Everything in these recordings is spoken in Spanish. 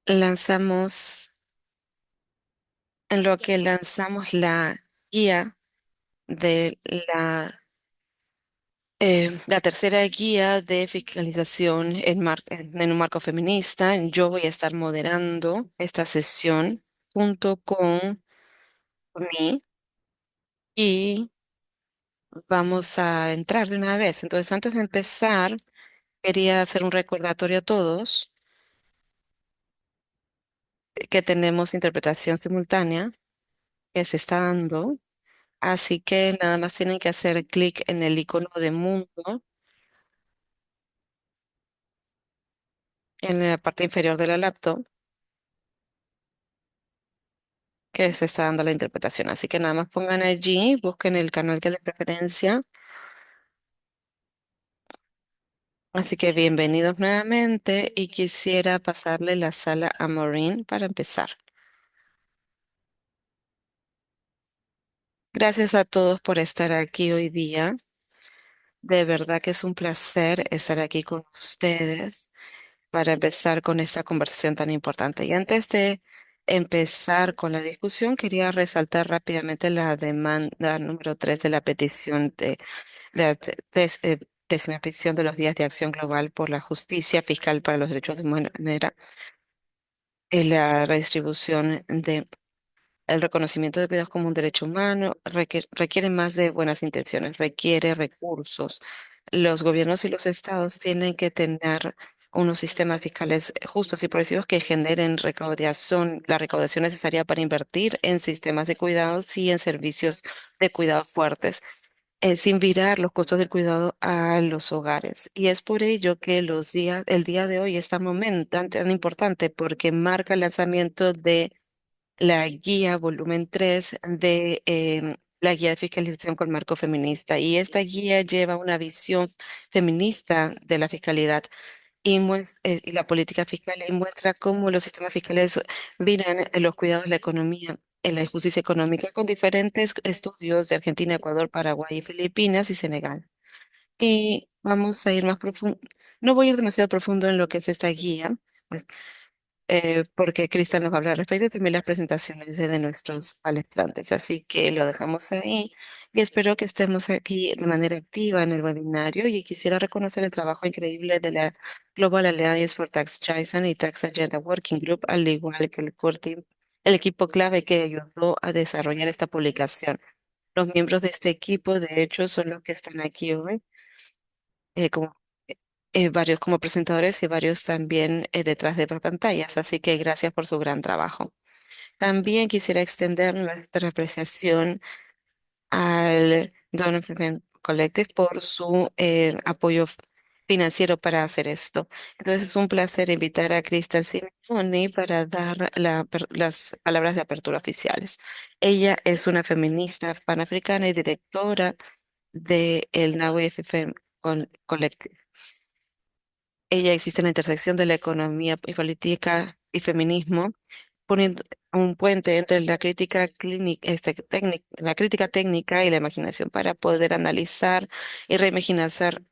lanzamos, en lo que lanzamos la guía de la tercera guía de fiscalización en un marco feminista. Yo voy a estar moderando esta sesión junto con mí y vamos a entrar de una vez. Entonces, antes de empezar, quería hacer un recordatorio a todos que tenemos interpretación simultánea que se está dando. Así que nada más tienen que hacer clic en el icono de mundo en la parte inferior de la laptop que se está dando la interpretación. Así que nada más pongan allí, busquen el canal que es de preferencia. Así que bienvenidos nuevamente y quisiera pasarle la sala a Maureen para empezar. Gracias a todos por estar aquí hoy día. De verdad que es un placer estar aquí con ustedes para empezar con esta conversación tan importante. Y antes de empezar con la discusión, quería resaltar rápidamente la demanda número 3 de la petición de la décima petición de los días de acción global por la justicia fiscal para los derechos de manera y la redistribución de el reconocimiento de cuidados como un derecho humano requiere más de buenas intenciones, requiere recursos. Los gobiernos y los estados tienen que tener unos sistemas fiscales justos y progresivos que generen la recaudación necesaria para invertir en sistemas de cuidados y en servicios de cuidado fuertes, sin virar los costos del cuidado a los hogares. Y es por ello que el día de hoy es tan importante porque marca el lanzamiento de la guía volumen 3 de la guía de fiscalización con marco feminista. Y esta guía lleva una visión feminista de la fiscalidad y la política fiscal y muestra cómo los sistemas fiscales viran en los cuidados de la economía, en la justicia económica, con diferentes estudios de Argentina, Ecuador, Paraguay, Filipinas y Senegal. Y vamos a ir más profundo. No voy a ir demasiado profundo en lo que es esta guía, pues, porque Cristian nos va a hablar al respecto y también las presentaciones de nuestros palestrantes. Así que lo dejamos ahí y espero que estemos aquí de manera activa en el webinario y quisiera reconocer el trabajo increíble de la Global Alliance for Tax Jason y Tax Agenda Working Group, al igual que el equipo clave que ayudó a desarrollar esta publicación. Los miembros de este equipo, de hecho, son los que están aquí hoy, como varios como presentadores y varios también detrás de pantallas. Así que gracias por su gran trabajo. También quisiera extender nuestra apreciación al Donovan Collective por su apoyo financiero para hacer esto. Entonces es un placer invitar a Crystal Simeoni para dar las palabras de apertura oficiales. Ella es una feminista panafricana y directora de el Naui FFM Collective. Ella existe en la intersección de la economía y política y feminismo, poniendo un puente entre la crítica clínica, la crítica técnica y la imaginación para poder analizar y reimaginar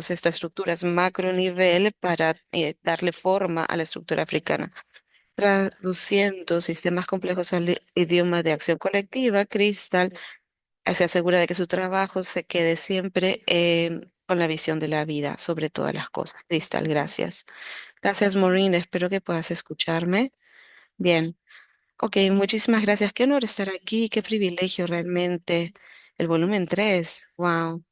estas estructuras macro nivel para darle forma a la estructura africana. Traduciendo sistemas complejos al idioma de acción colectiva, Crystal se asegura de que su trabajo se quede siempre con la visión de la vida sobre todas las cosas. Cristal, gracias. Gracias, Maureen. Espero que puedas escucharme. Bien. Ok, muchísimas gracias. Qué honor estar aquí. Qué privilegio realmente. El volumen 3. Wow.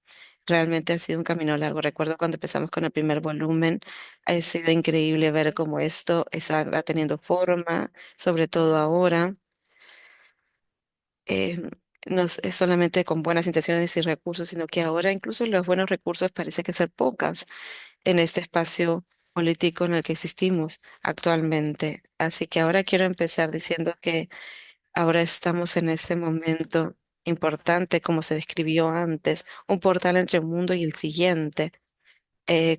Realmente ha sido un camino largo. Recuerdo cuando empezamos con el primer volumen, ha sido increíble ver cómo va teniendo forma, sobre todo ahora eh, no es solamente con buenas intenciones y recursos, sino que ahora incluso los buenos recursos parece que ser pocas en este espacio político en el que existimos actualmente. Así que ahora quiero empezar diciendo que ahora estamos en este momento importante, como se describió antes, un portal entre un mundo y el siguiente.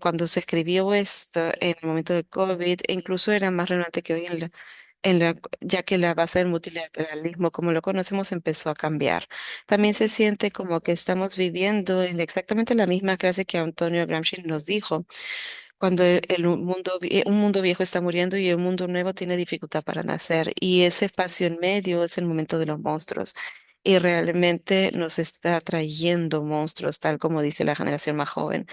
Cuando se escribió esto en el momento de COVID, incluso era más relevante que hoy ya que la base del multilateralismo, como lo conocemos, empezó a cambiar. También se siente como que estamos viviendo en exactamente la misma clase que Antonio Gramsci nos dijo cuando un mundo viejo está muriendo y el mundo nuevo tiene dificultad para nacer. Y ese espacio en medio es el momento de los monstruos. Y realmente nos está trayendo monstruos, tal como dice la generación más joven.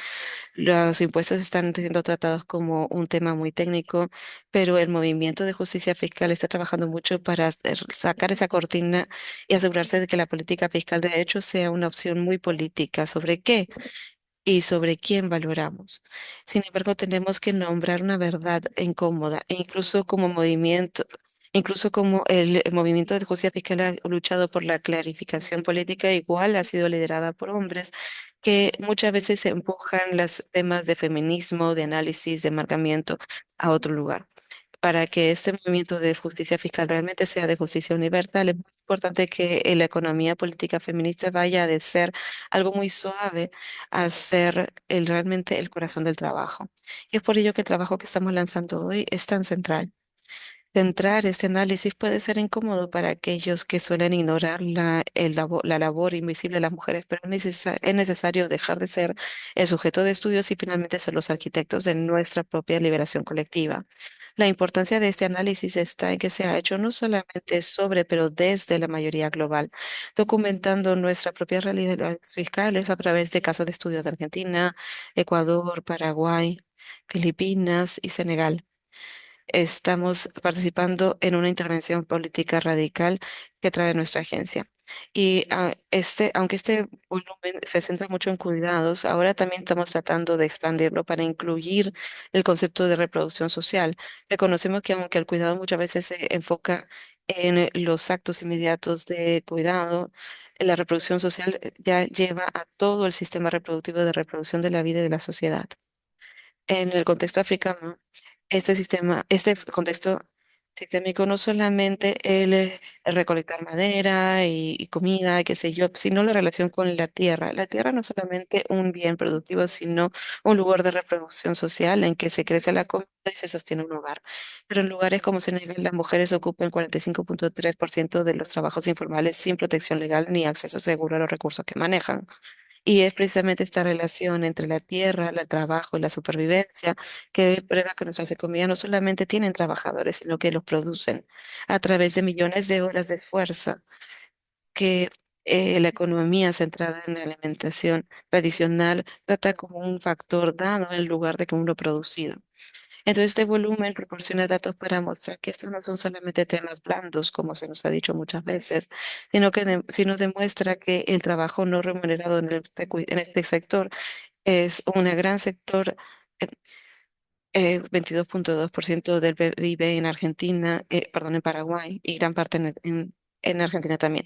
Los impuestos están siendo tratados como un tema muy técnico, pero el movimiento de justicia fiscal está trabajando mucho para sacar esa cortina y asegurarse de que la política fiscal de hecho sea una opción muy política. ¿Sobre qué? Y sobre quién valoramos. Sin embargo, tenemos que nombrar una verdad incómoda, e incluso como el movimiento de justicia fiscal ha luchado por la clarificación política, igual ha sido liderada por hombres que muchas veces empujan los temas de feminismo, de análisis, de marcamiento a otro lugar. Para que este movimiento de justicia fiscal realmente sea de justicia universal, es muy importante que la economía política feminista vaya de ser algo muy suave a ser realmente el corazón del trabajo. Y es por ello que el trabajo que estamos lanzando hoy es tan central. Centrar este análisis puede ser incómodo para aquellos que suelen ignorar la labor invisible de las mujeres, pero es necesario dejar de ser el sujeto de estudios y finalmente ser los arquitectos de nuestra propia liberación colectiva. La importancia de este análisis está en que se ha hecho no solamente sobre, pero desde la mayoría global, documentando nuestra propia realidad fiscales a través de casos de estudio de Argentina, Ecuador, Paraguay, Filipinas y Senegal. Estamos participando en una intervención política radical que trae nuestra agencia. Y aunque este volumen se centra mucho en cuidados, ahora también estamos tratando de expandirlo para incluir el concepto de reproducción social. Reconocemos que aunque el cuidado muchas veces se enfoca en los actos inmediatos de cuidado, la reproducción social ya lleva a todo el sistema reproductivo de reproducción de la vida y de la sociedad. En el contexto africano, este contexto sistémico no solamente el recolectar madera y comida, qué sé yo, sino la relación con la tierra. La tierra no es solamente un bien productivo, sino un lugar de reproducción social en que se crece la comida y se sostiene un hogar. Pero en lugares como Senegal, las mujeres ocupan 45,3% de los trabajos informales sin protección legal ni acceso seguro a los recursos que manejan. Y es precisamente esta relación entre la tierra, el trabajo y la supervivencia que prueba que nuestras economías no solamente tienen trabajadores, sino que los producen a través de millones de horas de esfuerzo, que la economía centrada en la alimentación tradicional trata como un factor dado en lugar de como uno producido. Entonces, este volumen proporciona datos para mostrar que estos no son solamente temas blandos, como se nos ha dicho muchas veces, sino demuestra que el trabajo no remunerado en este sector es un gran sector. 22,2% del PIB en Argentina, perdón, en Paraguay y gran parte en Argentina también.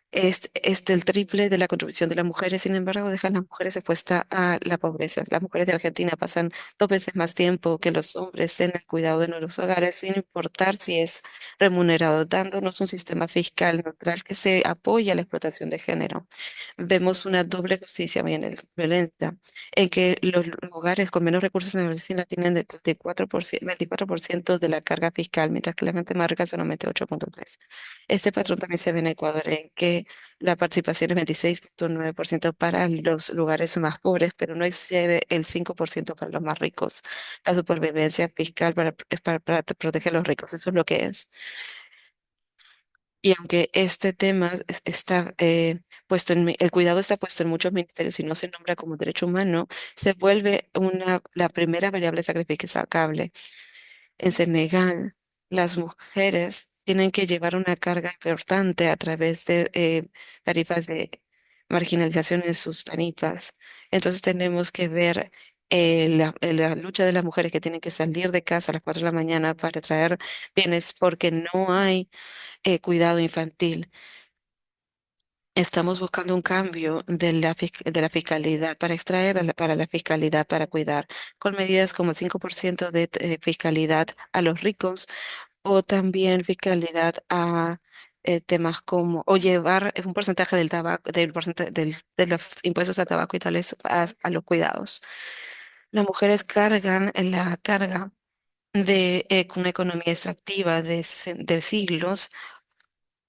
Es el triple de la contribución de las mujeres, sin embargo, dejan a las mujeres expuestas a la pobreza. Las mujeres de Argentina pasan 2 veces más tiempo que los hombres en el cuidado de nuestros hogares, sin importar si es remunerado, dándonos un sistema fiscal neutral que se apoya a la explotación de género. Vemos una doble justicia bien violenta, en que los hogares con menos recursos en la medicina tienen el 24% de la carga fiscal, mientras que la gente más rica solamente 8,3%. Este patrón también se ve en Ecuador, en que la participación es 26,9% para los lugares más pobres, pero no excede el 5% para los más ricos. La supervivencia fiscal es para proteger a los ricos, eso es lo que es. Y aunque este tema está puesto el cuidado está puesto en muchos ministerios y no se nombra como derecho humano, se vuelve la primera variable sacrificable. En Senegal, las mujeres tienen que llevar una carga importante a través de tarifas de marginalización en sus tarifas. Entonces tenemos que ver la lucha de las mujeres que tienen que salir de casa a las 4 de la mañana para traer bienes porque no hay cuidado infantil. Estamos buscando un cambio de la fiscalidad para extraer para la fiscalidad para cuidar, con medidas como el 5% de fiscalidad a los ricos o también fiscalidad a temas como, o llevar un porcentaje del tabaco, de los impuestos a tabaco y tales a los cuidados. Las mujeres cargan en la carga de una economía extractiva de siglos.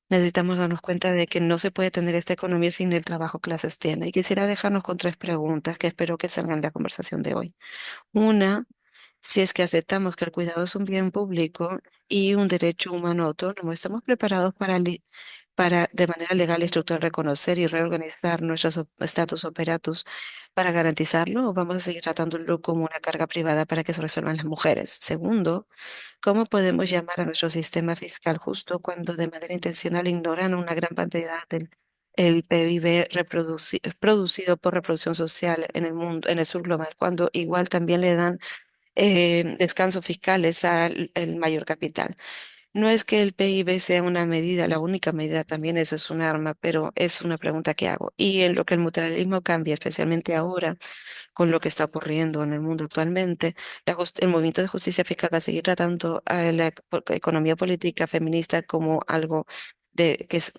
Necesitamos darnos cuenta de que no se puede tener esta economía sin el trabajo que la sostiene. Y quisiera dejarnos con 3 preguntas que espero que salgan de la conversación de hoy. Una, Si es que aceptamos que el cuidado es un bien público y un derecho humano autónomo, estamos preparados para de manera legal y estructural reconocer y reorganizar nuestros estatus operatus para garantizarlo o vamos a seguir tratándolo como una carga privada para que se resuelvan las mujeres. Segundo, ¿cómo podemos llamar a nuestro sistema fiscal justo cuando de manera intencional ignoran una gran cantidad del el PIB producido por reproducción social en el mundo, en el sur global, cuando igual también le dan descansos fiscales al el mayor capital? No es que el PIB sea una medida, la única medida, también eso es un arma, pero es una pregunta que hago. Y en lo que el multilateralismo cambia, especialmente ahora con lo que está ocurriendo en el mundo actualmente, el movimiento de justicia fiscal va a seguir tratando a la economía política feminista como algo que es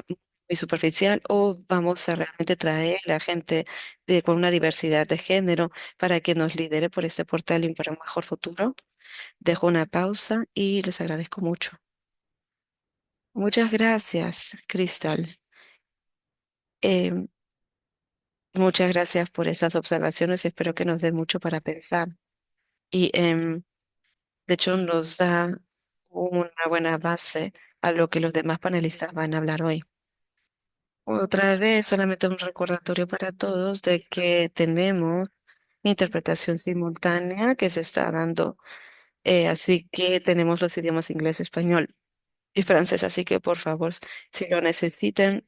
muy superficial, o vamos a realmente traer a gente con una diversidad de género para que nos lidere por este portal y para un mejor futuro. Dejo una pausa y les agradezco mucho. Muchas gracias, Crystal. Em, Muchas gracias por esas observaciones. Espero que nos dé mucho para pensar. Y de hecho nos da una buena base a lo que los demás panelistas van a hablar hoy. Otra vez, solamente un recordatorio para todos de que tenemos interpretación simultánea que se está dando. Así que tenemos los idiomas inglés, español y francés. Así que por favor, si lo necesitan,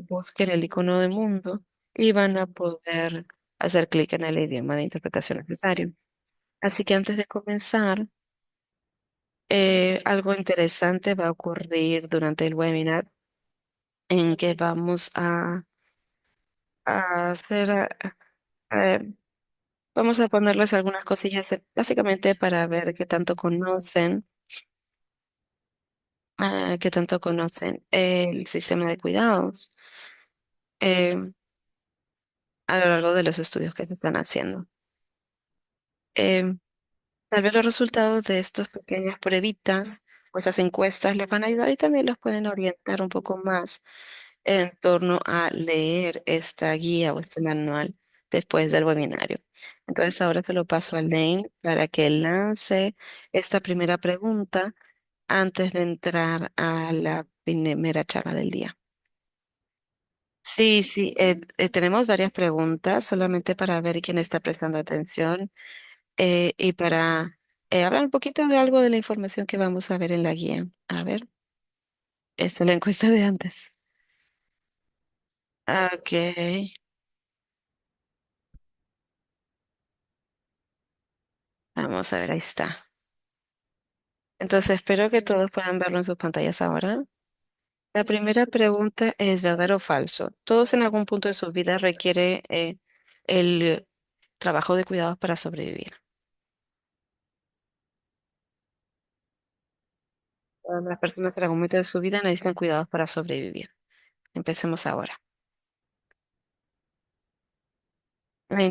busquen el icono de mundo y van a poder hacer clic en el idioma de interpretación necesario. Así que antes de comenzar, algo interesante va a ocurrir durante el webinar en que a hacer, eh, vamos a ponerles algunas cosillas básicamente para ver qué tanto conocen el sistema de cuidados eh, a lo largo de los estudios que se están haciendo. Em, Tal vez los resultados de estas pequeñas pruebitas o esas encuestas les van a ayudar y también los pueden orientar un poco más en torno a leer esta guía o este manual después del webinario. Entonces ahora te lo paso a Lane para que lance esta primera pregunta antes de entrar a la primera charla del día. Sí, sí, tenemos varias preguntas solamente para ver quién está prestando atención y para hablar un poquito de algo de la información que vamos a ver en la guía. A ver, esta es la encuesta de antes. Ok, vamos a ver, ahí está. Entonces espero que todos puedan verlo en sus pantallas ahora. La primera pregunta es ¿verdadero o falso? Todos en algún punto de su vida requiere el trabajo de cuidados para sobrevivir. Todas las personas en algún momento de su vida necesitan cuidados para sobrevivir. Empecemos ahora.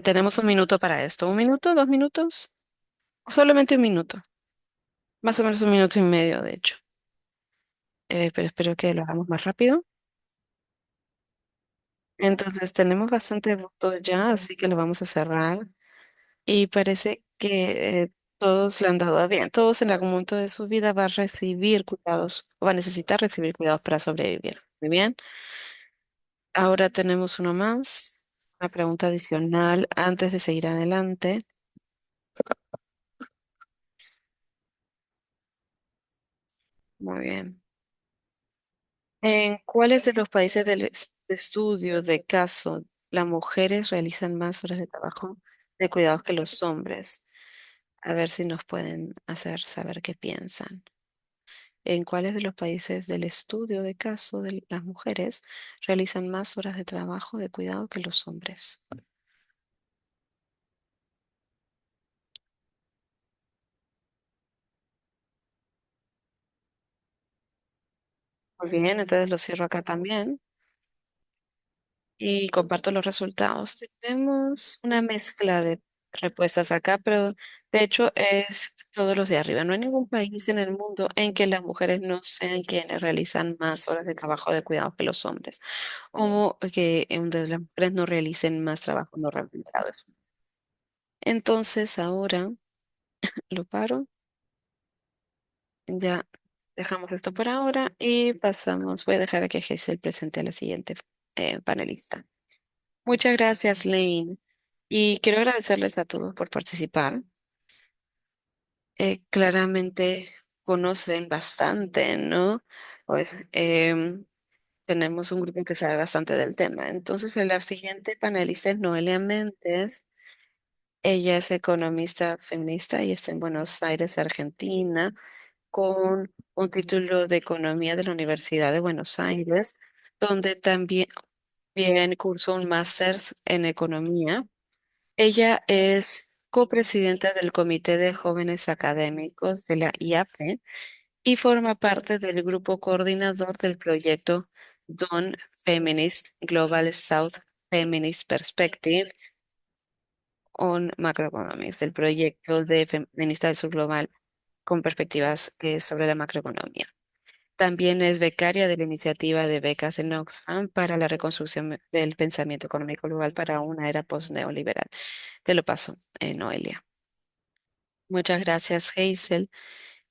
Tenemos un minuto para esto. ¿Un minuto? ¿2 minutos? Solamente un minuto. Más o menos un minuto y medio, de hecho. Pero espero que lo hagamos más rápido. Entonces, tenemos bastante votos ya, así que lo vamos a cerrar. Y parece que todos lo han dado bien. Todos en algún momento de su vida va a recibir cuidados o va a necesitar recibir cuidados para sobrevivir. Muy bien. Ahora tenemos uno más. Una pregunta adicional antes de seguir adelante. Muy bien. ¿En cuáles de los países del de estudio de caso las mujeres realizan más horas de trabajo de cuidados que los hombres? A ver si nos pueden hacer saber qué piensan. ¿En cuáles de los países del estudio de caso de las mujeres realizan más horas de trabajo de cuidado que los hombres? Muy bien, entonces lo cierro acá también. Y comparto los resultados. Tenemos una mezcla de respuestas acá, pero de hecho es todos los de arriba. No hay ningún país en el mundo en que las mujeres no sean quienes realizan más horas de trabajo de cuidado que los hombres, o que en donde las mujeres no realicen más trabajo no remunerado. Entonces, ahora Lo paro. Ya dejamos esto por ahora y pasamos. Voy a dejar a que Hazel presente a la siguiente panelista. Muchas gracias, Lane. Y quiero agradecerles a todos por participar. Claramente conocen bastante, ¿no? Pues tenemos un grupo que sabe bastante del tema. Entonces, la siguiente panelista es Noelia Méndez. Ella es economista feminista y está en Buenos Aires, Argentina, con un título de Economía de la Universidad de Buenos Aires, donde también bien cursó un máster en Economía. Ella es copresidenta del Comité de Jóvenes Académicos de la IAFE y forma parte del grupo coordinador del proyecto Don Feminist Global South Feminist Perspective on Macroeconomics, el proyecto de Feminista del Sur Global con perspectivas sobre la macroeconomía. También es becaria de la iniciativa de becas en Oxfam para la reconstrucción del pensamiento económico global para una era post-neoliberal. Te lo paso, Noelia. Muchas gracias, Hazel.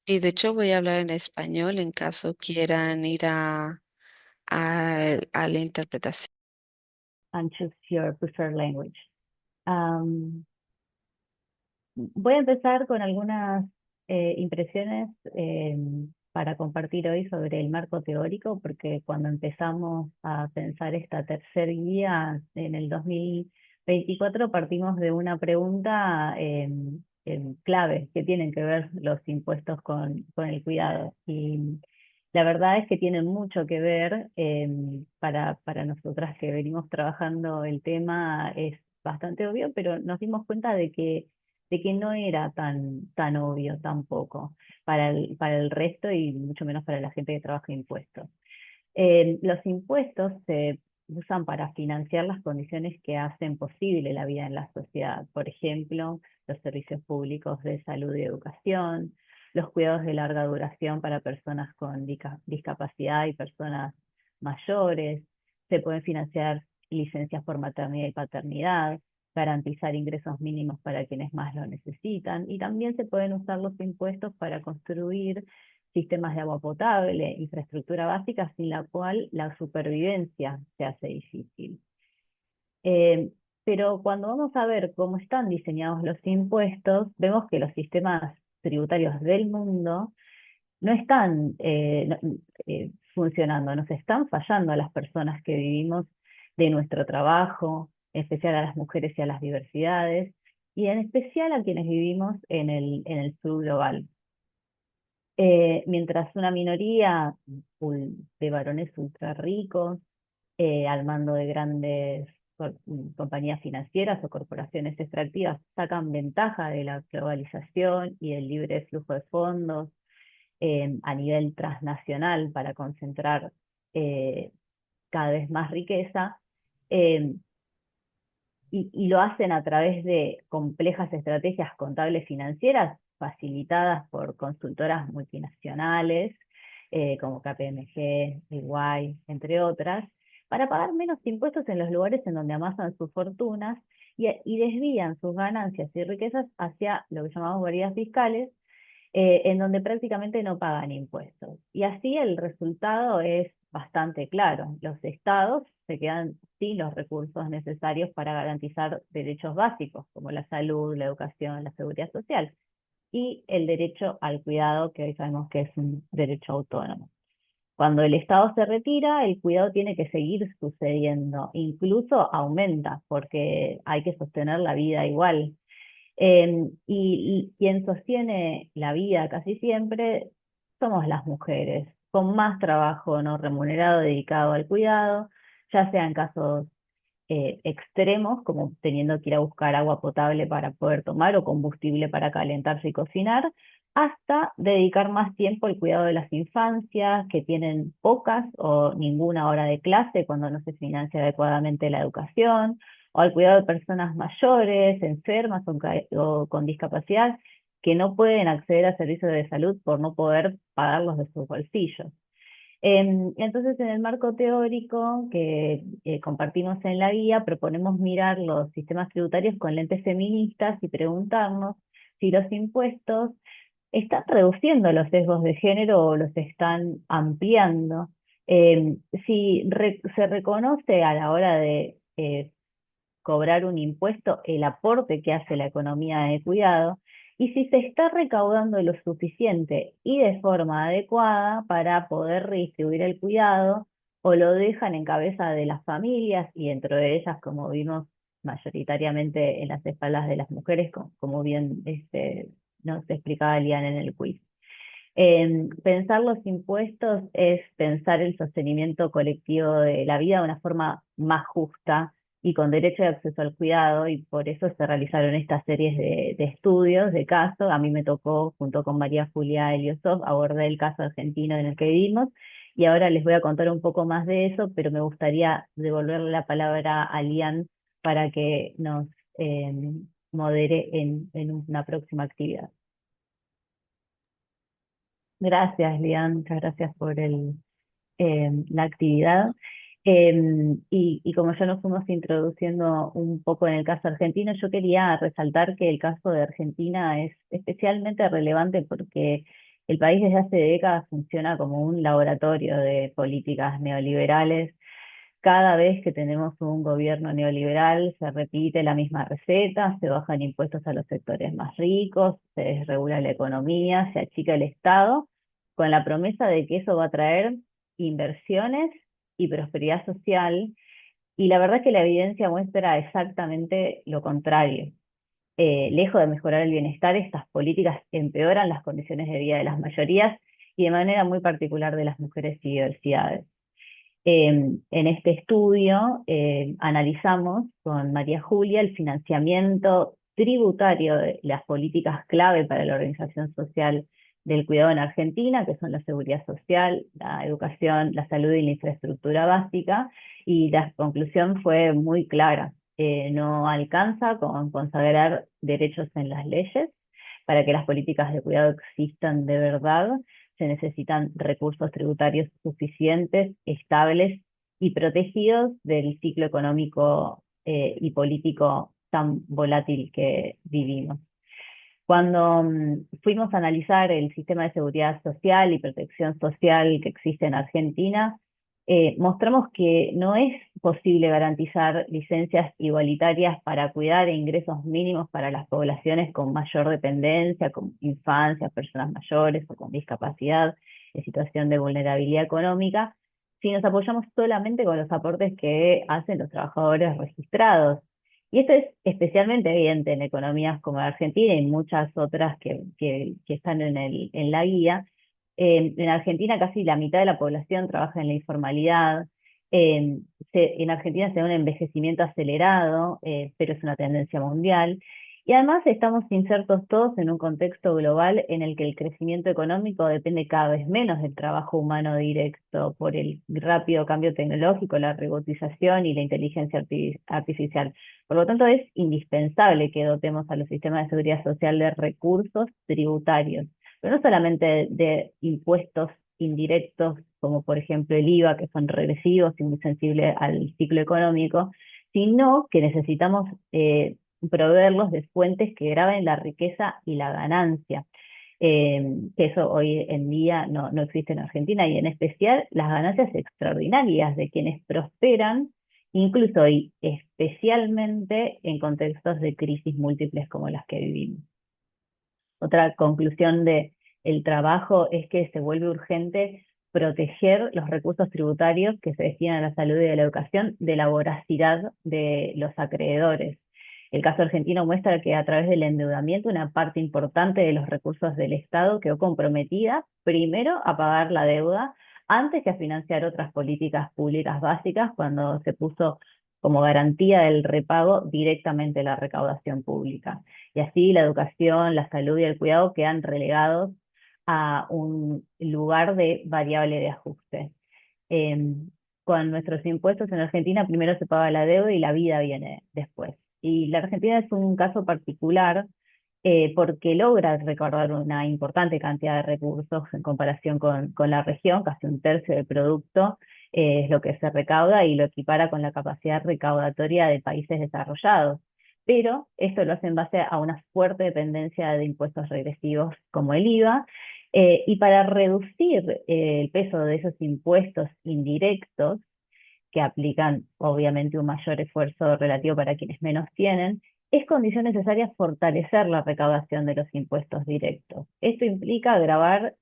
Y de hecho voy a hablar en español en caso quieran ir a la interpretación. And choose your preferred language. Um, Voy a empezar con algunas impresiones para compartir hoy sobre el marco teórico, porque cuando empezamos a pensar esta tercer guía en el 2024 partimos de una pregunta clave, que tienen que ver los impuestos con el cuidado. Y la verdad es que tienen mucho que ver, para nosotras que venimos trabajando el tema es bastante obvio, pero nos dimos cuenta de que no era tan obvio tampoco para el resto y mucho menos para la gente que trabaja impuestos. Los impuestos se usan para financiar las condiciones que hacen posible la vida en la sociedad. Por ejemplo, los servicios públicos de salud y educación, los cuidados de larga duración para personas con discapacidad y personas mayores. Se pueden financiar licencias por maternidad y paternidad, garantizar ingresos mínimos para quienes más lo necesitan, y también se pueden usar los impuestos para construir sistemas de agua potable, infraestructura básica sin la cual la supervivencia se hace difícil. Eh, pero cuando vamos a ver cómo están diseñados los impuestos, vemos que los sistemas tributarios del mundo no están funcionando, nos están fallando a las personas que vivimos de nuestro trabajo, en especial a las mujeres y a las diversidades, y en especial a quienes vivimos en el sur global. Mientras una minoría de varones ultra ricos, al mando de grandes compañías financieras o corporaciones extractivas, sacan ventaja de la globalización y del libre flujo de fondos a nivel transnacional para concentrar eh, cada vez más riqueza. eh, y lo hacen a través de complejas estrategias contables financieras facilitadas por consultoras multinacionales como KPMG, EY, entre otras, para pagar menos impuestos en los lugares en donde amasan sus fortunas y desvían sus ganancias y riquezas hacia lo que llamamos guaridas fiscales, en donde prácticamente no pagan impuestos. Y así el resultado es bastante claro. Los estados se quedan sin los recursos necesarios para garantizar derechos básicos, como la salud, la educación, la seguridad social, y el derecho al cuidado, que hoy sabemos que es un derecho autónomo. Cuando el Estado se retira, el cuidado tiene que seguir sucediendo, incluso aumenta, porque hay que sostener la vida igual. Y quien sostiene la vida casi siempre somos las mujeres, con más trabajo no remunerado dedicado al cuidado, ya sea en casos extremos, como teniendo que ir a buscar agua potable para poder tomar o combustible para calentarse y cocinar, hasta dedicar más tiempo al cuidado de las infancias, que tienen pocas o ninguna hora de clase cuando no se financia adecuadamente la educación, o al cuidado de personas mayores, enfermas o con discapacidad, que no pueden acceder a servicios de salud por no poder pagarlos de sus bolsillos. Entonces, en el marco teórico que compartimos en la guía, proponemos mirar los sistemas tributarios con lentes feministas y preguntarnos si los impuestos están reduciendo los sesgos de género o los están ampliando. Si se reconoce a la hora de cobrar un impuesto el aporte que hace la economía de cuidado y si se está recaudando lo suficiente y de forma adecuada para poder redistribuir el cuidado o lo dejan en cabeza de las familias y dentro de ellas, como vimos mayoritariamente en las espaldas de las mujeres, como bien nos explicaba Lian en el quiz. Pensar los impuestos es pensar el sostenimiento colectivo de la vida de una forma más justa y con derecho de acceso al cuidado, y por eso se realizaron estas series de estudios, de casos. A mí me tocó, junto con María Julia Eliosov, abordar el caso argentino en el que vivimos, y ahora les voy a contar un poco más de eso, pero me gustaría devolverle la palabra a Lian para que nos eh, modere en una próxima actividad. Gracias, Lian, muchas gracias por la actividad. Y como ya nos fuimos introduciendo un poco en el caso argentino, yo quería resaltar que el caso de Argentina es especialmente relevante porque el país desde hace décadas funciona como un laboratorio de políticas neoliberales. Cada vez que tenemos un gobierno neoliberal se repite la misma receta, se bajan impuestos a los sectores más ricos, se desregula la economía, se achica el Estado, con la promesa de que eso va a traer inversiones y prosperidad social, y la verdad es que la evidencia muestra exactamente lo contrario. Lejos de mejorar el bienestar, estas políticas empeoran las condiciones de vida de las mayorías y de manera muy particular de las mujeres y diversidades. En este estudio analizamos con María Julia el financiamiento tributario de las políticas clave para la organización social del cuidado en Argentina, que son la seguridad social, la educación, la salud y la infraestructura básica, y la conclusión fue muy clara. No alcanza con consagrar derechos en las leyes para que las políticas de cuidado existan de verdad. Se necesitan recursos tributarios suficientes, estables y protegidos del ciclo económico y político tan volátil que vivimos. Cuando fuimos a analizar el sistema de seguridad social y protección social que existe en Argentina, mostramos que no es posible garantizar licencias igualitarias para cuidar e ingresos mínimos para las poblaciones con mayor dependencia, como infancias, personas mayores o con discapacidad en situación de vulnerabilidad económica, si nos apoyamos solamente con los aportes que hacen los trabajadores registrados. Y esto es especialmente evidente en economías como la Argentina y muchas otras que están en la guía. En Argentina casi la mitad de la población trabaja en la informalidad. Eh, en Argentina se da un envejecimiento acelerado, pero es una tendencia mundial. Y además estamos insertos todos en un contexto global en el que el crecimiento económico depende cada vez menos del trabajo humano directo por el rápido cambio tecnológico, la robotización y la inteligencia artificial. Por lo tanto, es indispensable que dotemos a los sistemas de seguridad social de recursos tributarios, pero no solamente de impuestos indirectos, como por ejemplo el IVA, que son regresivos y muy sensibles al ciclo económico, sino que necesitamos proveerlos de fuentes que graben la riqueza y la ganancia. Que eso hoy en día no existe en Argentina, y en especial las ganancias extraordinarias de quienes prosperan, incluso y especialmente en contextos de crisis múltiples como las que vivimos. Otra conclusión de el trabajo es que se vuelve urgente proteger los recursos tributarios que se destinan a la salud y a la educación de la voracidad de los acreedores. El caso argentino muestra que a través del endeudamiento una parte importante de los recursos del Estado quedó comprometida primero a pagar la deuda antes que a financiar otras políticas públicas básicas, cuando se puso como garantía del repago directamente la recaudación pública. Y así la educación, la salud y el cuidado quedan relegados a un lugar de variable de ajuste. Eh, con nuestros impuestos en Argentina primero se paga la deuda y la vida viene después. Y la Argentina es un caso particular porque logra recaudar una importante cantidad de recursos en comparación con la región, casi un tercio del producto es lo que se recauda, y lo equipara con la capacidad recaudatoria de países desarrollados. pero esto lo hace en base a una fuerte dependencia de impuestos regresivos como el IVA. Y para reducir el peso de esos impuestos indirectos, que aplican obviamente un mayor esfuerzo relativo para quienes menos tienen, es condición necesaria fortalecer la recaudación de los impuestos directos. Esto implica gravar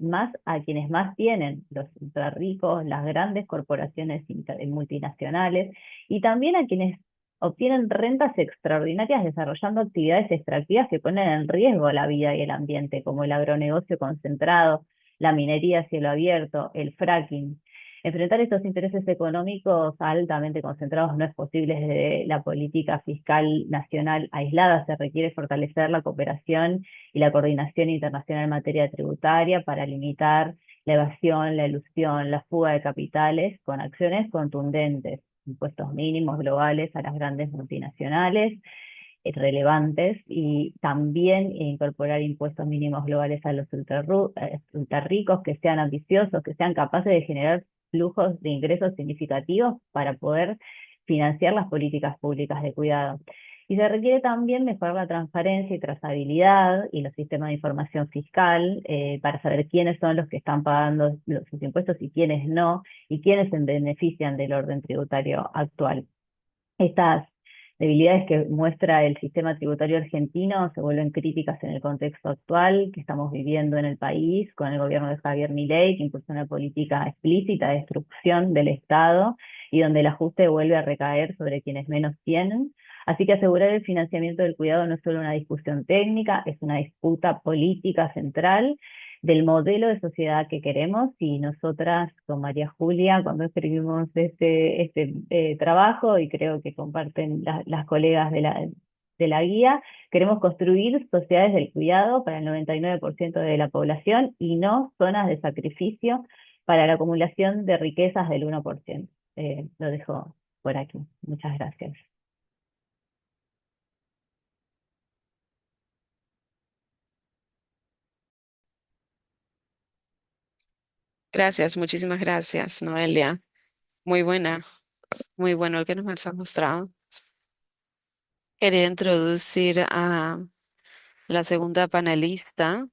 más a quienes más tienen, los ultra ricos, las grandes corporaciones multinacionales, y también a quienes obtienen rentas extraordinarias desarrollando actividades extractivas que ponen en riesgo la vida y el ambiente, como el agronegocio concentrado, la minería a cielo abierto, el fracking. Enfrentar estos intereses económicos altamente concentrados no es posible desde la política fiscal nacional aislada. Se requiere fortalecer la cooperación y la coordinación internacional en materia tributaria para limitar la evasión, la elusión, la fuga de capitales con acciones contundentes, impuestos mínimos globales a las grandes multinacionales relevantes, y también incorporar impuestos mínimos globales a los ultra ricos que sean ambiciosos, que sean capaces de generar flujos de ingresos significativos para poder financiar las políticas públicas de cuidado. Y se requiere también mejorar la transparencia y trazabilidad y los sistemas de información fiscal para saber quiénes son los que están pagando sus impuestos y quiénes no, y quiénes se benefician del orden tributario actual. Estas debilidades que muestra el sistema tributario argentino se vuelven críticas en el contexto actual que estamos viviendo en el país, con el gobierno de Javier Milei, que impulsó una política explícita de destrucción del Estado y donde el ajuste vuelve a recaer sobre quienes menos tienen. Así que asegurar el financiamiento del cuidado no es solo una discusión técnica, es una disputa política central del modelo de sociedad que queremos, y nosotras con María Julia, cuando escribimos este trabajo, y creo que comparten las colegas de la guía, queremos construir sociedades del cuidado para el 99% de la población y no zonas de sacrificio para la acumulación de riquezas del 1%. Lo dejo por aquí. Muchas gracias. Gracias, muchísimas gracias, Noelia. Muy buena, muy bueno el que nos has mostrado. Quería introducir a la segunda panelista.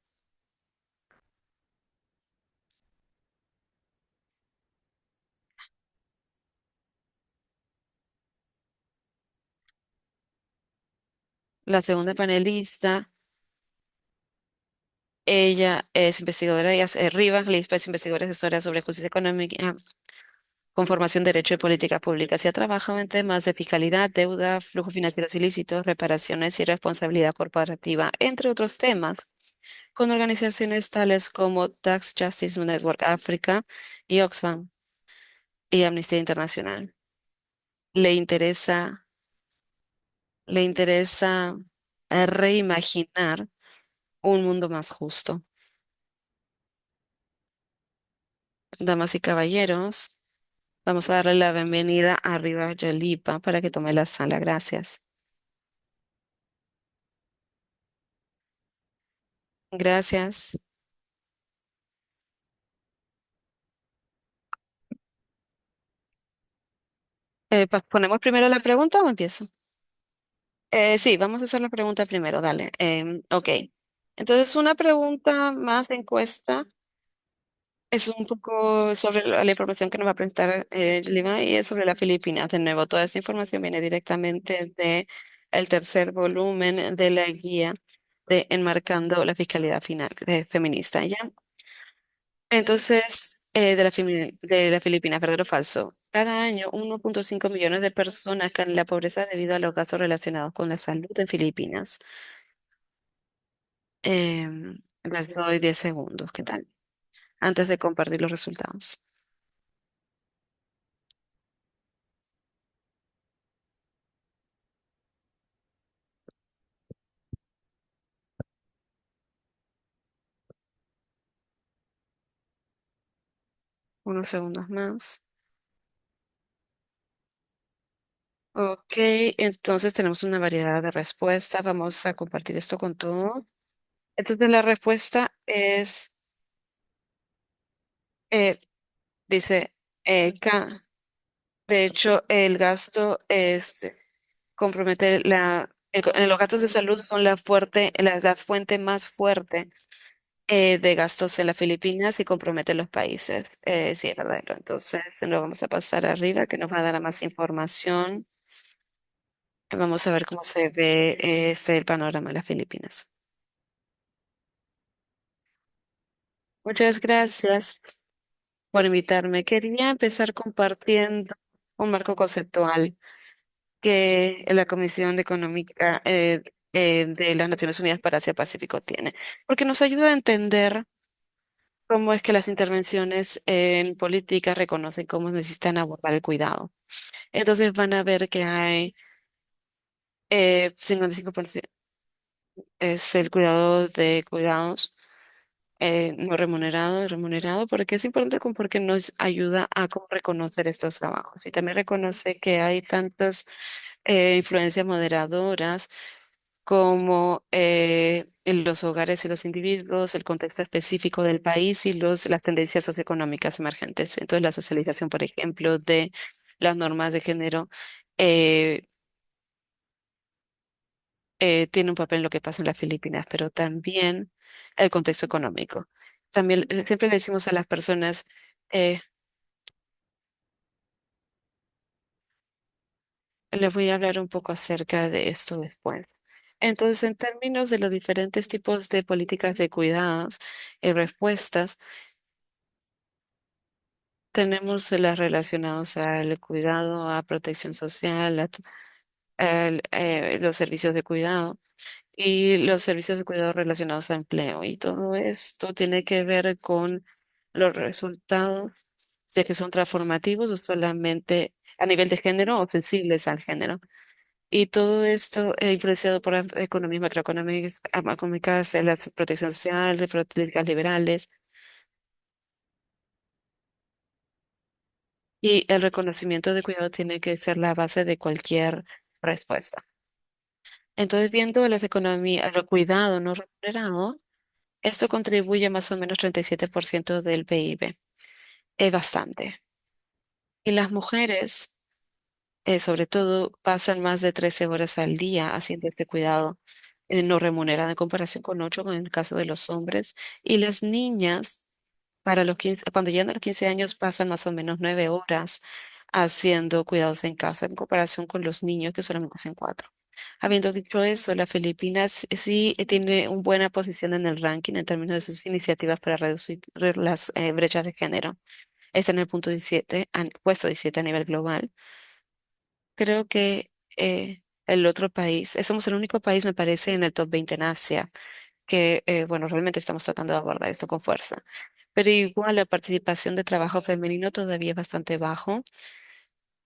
La segunda panelista, ella es investigadora, ella es Rivas Lispa, es investigadora y asesora sobre justicia económica, conformación, derecho y políticas públicas. Y ha trabajado en temas de fiscalidad, deuda, flujos financieros ilícitos, reparaciones y responsabilidad corporativa, entre otros temas, con organizaciones tales como Tax Justice Network Africa y Oxfam y Amnistía Internacional. Le interesa, le interesa reimaginar un mundo más justo. Damas y caballeros, vamos a darle la bienvenida a Riva Yolipa para que tome la sala. Gracias. Gracias. ¿Ponemos primero la pregunta o empiezo? Sí, vamos a hacer la pregunta primero, dale. Ok. Entonces, una pregunta más de encuesta es un poco sobre la información que nos va a presentar Lima, y es sobre las Filipinas. De nuevo, toda esta información viene directamente de el tercer volumen de la guía de Enmarcando la Fiscalidad Final, Feminista, ¿ya? Entonces, de la Filipinas, ¿verdadero o falso? Cada año, 1,5 millones de personas caen en la pobreza debido a los gastos relacionados con la salud en Filipinas. Les doy 10 segundos, ¿qué tal? Antes de compartir los resultados. Unos segundos más. Ok, entonces tenemos una variedad de respuestas. Vamos a compartir esto con todo. Entonces la respuesta es, eh, dice, de hecho, el gasto es compromete los gastos de salud son la fuente más fuerte de gastos en las Filipinas y compromete los países. Sí, es verdadero. Entonces, lo vamos a pasar arriba, que nos va a dar más información. Vamos a ver cómo se ve el panorama de las Filipinas. Muchas gracias por invitarme. Quería empezar compartiendo un marco conceptual que la Comisión Económica de las Naciones Unidas para Asia-Pacífico tiene, porque nos ayuda a entender cómo es que las intervenciones en política reconocen cómo necesitan abordar el cuidado. Entonces van a ver que hay 55% es el cuidado de cuidados no remunerado y remunerado, porque es importante porque nos ayuda a cómo reconocer estos trabajos y también reconoce que hay tantas influencias moderadoras como en los hogares y los individuos, el contexto específico del país y las tendencias socioeconómicas emergentes. Entonces, la socialización, por ejemplo, de las normas de género eh, tiene un papel en lo que pasa en las Filipinas, pero también el contexto económico. También siempre le decimos a las personas, eh, les voy a hablar un poco acerca de esto después. Entonces, en términos de los diferentes tipos de políticas de cuidados y respuestas, tenemos las relacionados al cuidado, a protección social, los servicios de cuidado y los servicios de cuidado relacionados a empleo. Y todo esto tiene que ver con los resultados, si es que son transformativos o solamente a nivel de género o sensibles al género. Y todo esto influenciado por las economías macroeconómicas, la protección social, de políticas liberales y el reconocimiento de cuidado tiene que ser la base de cualquier respuesta. Entonces, viendo las economías, el cuidado no remunerado, esto contribuye más o menos 37% del PIB. Es bastante. Y las mujeres, sobre todo, pasan más de 13 horas al día haciendo este cuidado no remunerado en comparación con 8 en el caso de los hombres. Y las niñas, cuando llegan a los 15 años, pasan más o menos 9 horas haciendo cuidados en casa en comparación con los niños que solamente hacen 4. Habiendo dicho eso, las Filipinas sí tiene una buena posición en el ranking en términos de sus iniciativas para reducir las brechas de género. Está en el punto 17, puesto 17 a nivel global. Creo que el otro país, somos el único país, me parece, en el top 20 en Asia, que, bueno, realmente estamos tratando de abordar esto con fuerza. Pero igual la participación de trabajo femenino todavía es bastante bajo,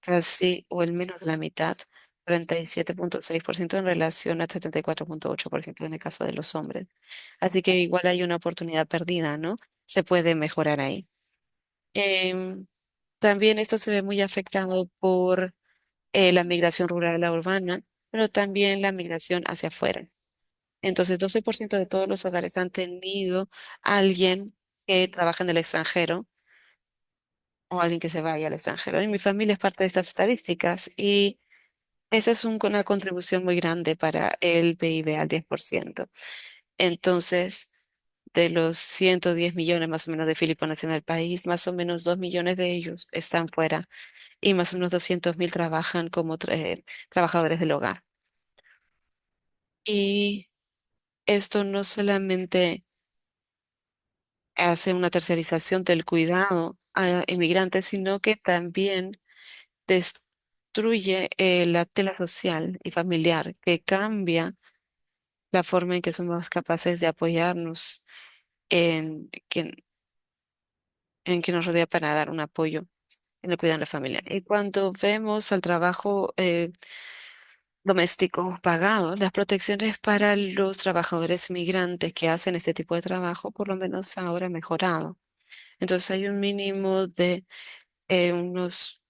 casi o el menos de la mitad, 37,6% en relación a 74,8% en el caso de los hombres. Así que igual hay una oportunidad perdida, ¿no? Se puede mejorar ahí. Em, También esto se ve muy afectado por la migración rural a urbana, pero también la migración hacia afuera. Entonces, 12% de todos los hogares han tenido alguien que trabaja en el extranjero o alguien que se vaya al extranjero. Y mi familia es parte de estas estadísticas y esa es una contribución muy grande para el PIB al 10%. Entonces, de los 110 millones más o menos de filipinos en el país, más o menos 2 millones de ellos están fuera y más o menos 200.000 trabajan como trabajadores del hogar. Y esto no solamente hace una tercerización del cuidado a inmigrantes, sino que también destruye la tela social y familiar, que cambia la forma en que somos capaces de apoyarnos en quien nos rodea para dar un apoyo en el cuidado de la familia. Y cuando vemos al trabajo doméstico pagado, las protecciones para los trabajadores migrantes que hacen este tipo de trabajo, por lo menos ahora ha mejorado. Entonces hay un mínimo de unos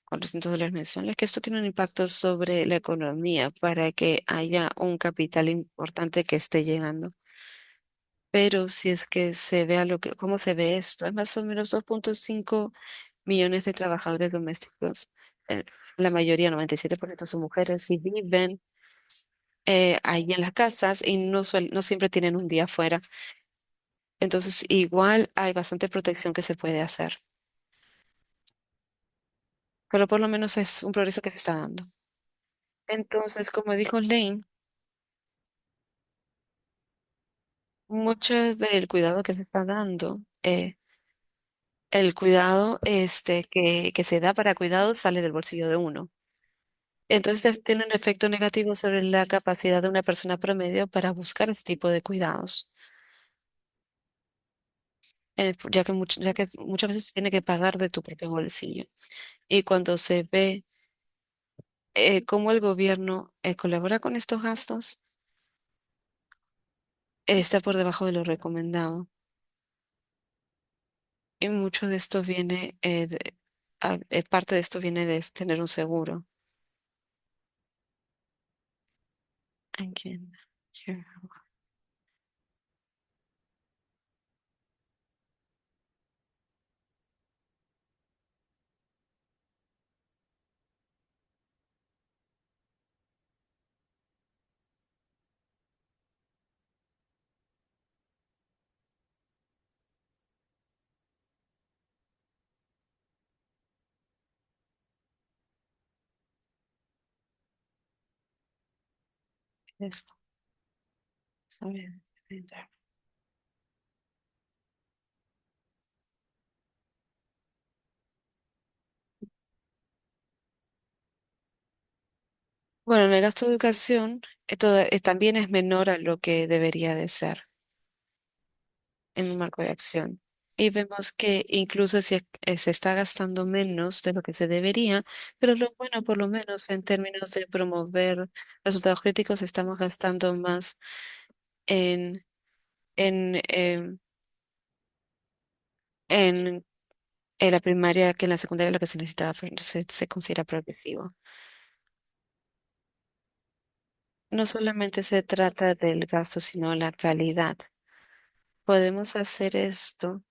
$400 mensuales, que esto tiene un impacto sobre la economía para que haya un capital importante que esté llegando. Pero si es que se vea cómo se ve esto, es más o menos 2,5 millones de trabajadores domésticos. la mayoría, 97% son mujeres y viven ahí en las casas y no siempre tienen un día fuera. Entonces, igual hay bastante protección que se puede hacer, pero por lo menos es un progreso que se está dando. Entonces, como dijo Lane, mucho del cuidado que se está dando, el cuidado que se da para cuidados sale del bolsillo de uno. Entonces, tiene un efecto negativo sobre la capacidad de una persona promedio para buscar ese tipo de cuidados, ya que muchas veces se tiene que pagar de tu propio bolsillo. Y cuando se ve cómo el gobierno colabora con estos gastos, está por debajo de lo recomendado. Y mucho de esto viene, parte de esto viene de tener un seguro. Again, here. Esto, sorry. Bueno, el gasto de educación también es menor a lo que debería de ser en un marco de acción. Y vemos que incluso si se está gastando menos de lo que se debería, pero lo bueno, por lo menos en términos de promover resultados críticos, estamos gastando más en, en, em, en, en la primaria que en la secundaria, lo que se necesitaba se considera progresivo. No solamente se trata del gasto, sino la calidad. Podemos hacer esto.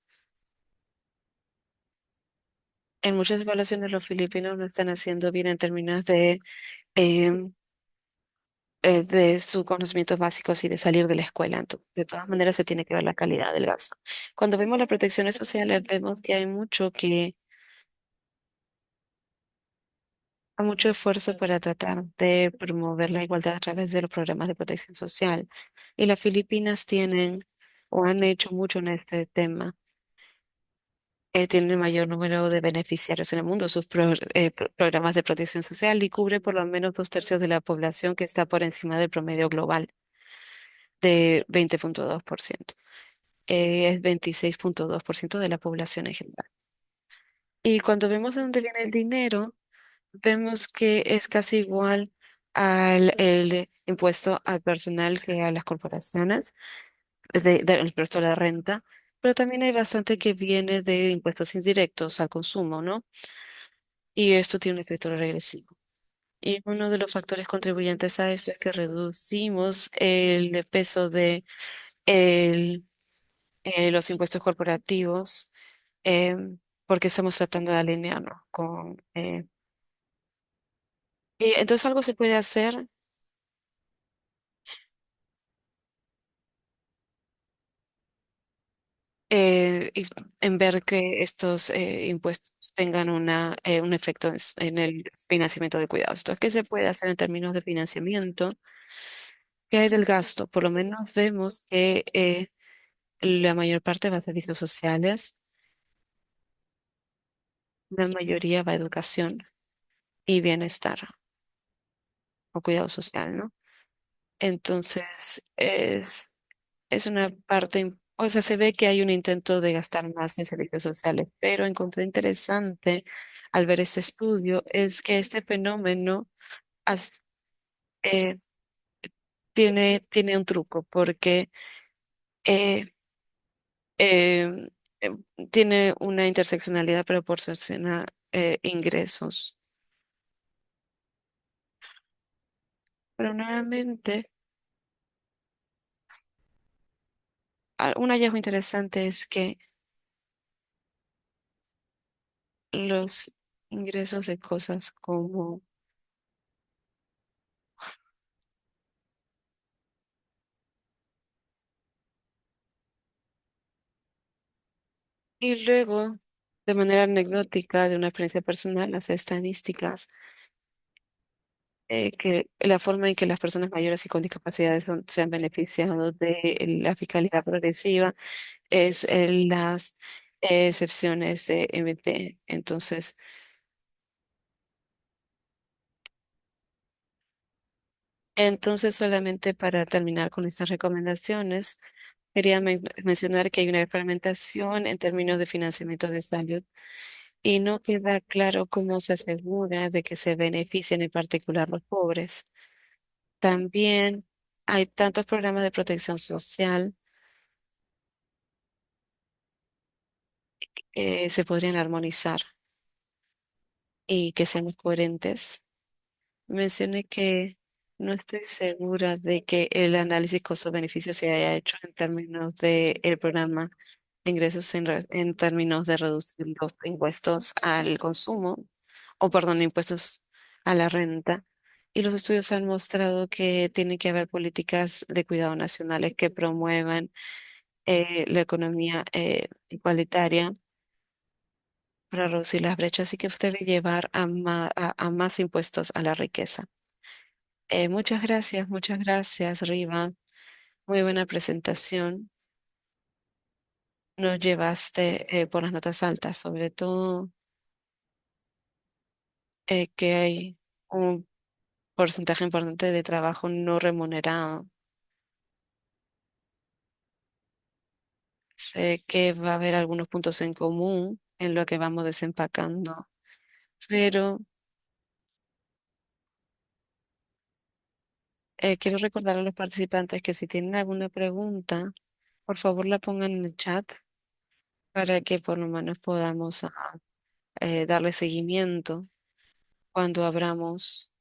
En muchas evaluaciones los filipinos lo están haciendo bien en términos em, de sus conocimientos básicos y de salir de la escuela. Entonces, de todas maneras, se tiene que ver la calidad del gasto. Cuando vemos las protecciones sociales, vemos que hay mucho esfuerzo para tratar de promover la igualdad a través de los programas de protección social. Y las Filipinas tienen o han hecho mucho en este tema. Tiene el mayor número de beneficiarios en el mundo, sus programas de protección social y cubre por lo menos 2/3 de la población que está por encima del promedio global de 20,2%. Es 26,2% de la población en general. Y cuando vemos de dónde viene el dinero, vemos que es casi igual al el impuesto al personal que a las corporaciones, el impuesto a la renta, pero también hay bastante que viene de impuestos indirectos al consumo, ¿no? Y esto tiene un efecto regresivo. Y uno de los factores contribuyentes a esto es que reducimos el peso de el- los impuestos corporativos porque estamos tratando de alinearnos con... y entonces algo se puede hacer y en ver que estos impuestos tengan un efecto en el financiamiento de cuidados. Entonces, ¿qué se puede hacer en términos de financiamiento? ¿Qué hay del gasto? Por lo menos vemos que la mayor parte va a servicios sociales, la mayoría va a educación y bienestar o cuidado social, ¿no? Entonces, es una parte, o sea, se ve que hay un intento de gastar más en servicios sociales, pero encontré interesante al ver este estudio es que este fenómeno as- eh, tiene un truco porque eh, eh, eh, tiene una interseccionalidad proporciona ingresos. Pero nuevamente, un hallazgo interesante es que los ingresos de cosas como... Y luego, de manera anecdótica, de una experiencia personal, las estadísticas, que la forma en que las personas mayores y con discapacidades se han beneficiado de la fiscalidad progresiva es las excepciones de MT. Entonces, solamente para terminar con estas recomendaciones, quería mencionar que hay una fragmentación en términos de financiamiento de salud y no queda claro cómo se asegura de que se beneficien en particular los pobres. También hay tantos programas de protección social que se podrían armonizar y que sean coherentes. Mencioné que no estoy segura de que el análisis costo-beneficio se haya hecho en términos del programa de ingresos en términos de reducir los impuestos al consumo, o perdón, impuestos a la renta. Y los estudios han mostrado que tiene que haber políticas de cuidado nacionales que promuevan la economía igualitaria para reducir las brechas y que debe llevar a más impuestos a la riqueza. Muchas gracias, Riva. Muy buena presentación. Nos llevaste por las notas altas, sobre todo que hay un porcentaje importante de trabajo no remunerado. Sé que va a haber algunos puntos en común en lo que vamos desempacando, pero quiero recordar a los participantes que si tienen alguna pregunta, por favor la pongan en el chat para que por lo menos podamos darle seguimiento cuando abramos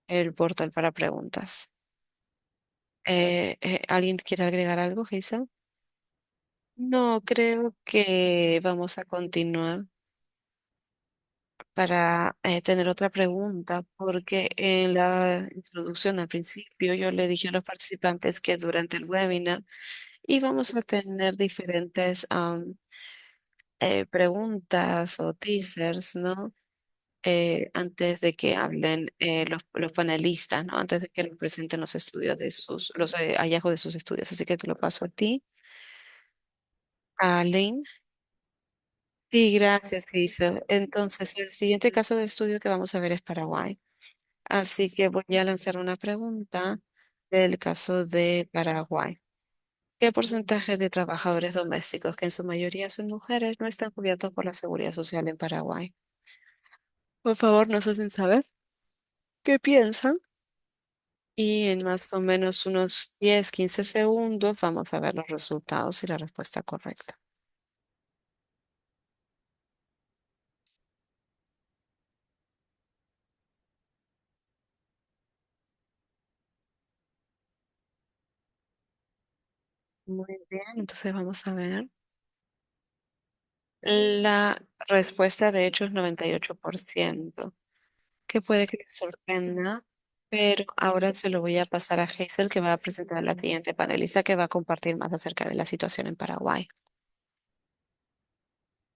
el portal para preguntas. ¿Alguien quiere agregar algo, Geisa? No, creo que vamos a continuar para tener otra pregunta, porque en la introducción al principio yo le dije a los participantes que durante el webinar íbamos a tener diferentes preguntas o teasers, ¿no? Antes de que hablen los panelistas, ¿no? Antes de que nos presenten los estudios de los hallazgos de sus estudios. Así que te lo paso a ti, a Lynn. Sí, gracias, Giselle. Entonces, el siguiente caso de estudio que vamos a ver es Paraguay. Así que voy a lanzar una pregunta del caso de Paraguay. ¿Qué porcentaje de trabajadores domésticos, que en su mayoría son mujeres, no están cubiertos por la seguridad social en Paraguay? Por favor, nos hacen saber qué piensan. Y en más o menos unos 10, 15 segundos vamos a ver los resultados y la respuesta correcta. Muy bien, entonces vamos a ver. La respuesta de hecho es 98%, que puede que les sorprenda, pero ahora se lo voy a pasar a Hazel, que va a presentar a la siguiente panelista que va a compartir más acerca de la situación en Paraguay.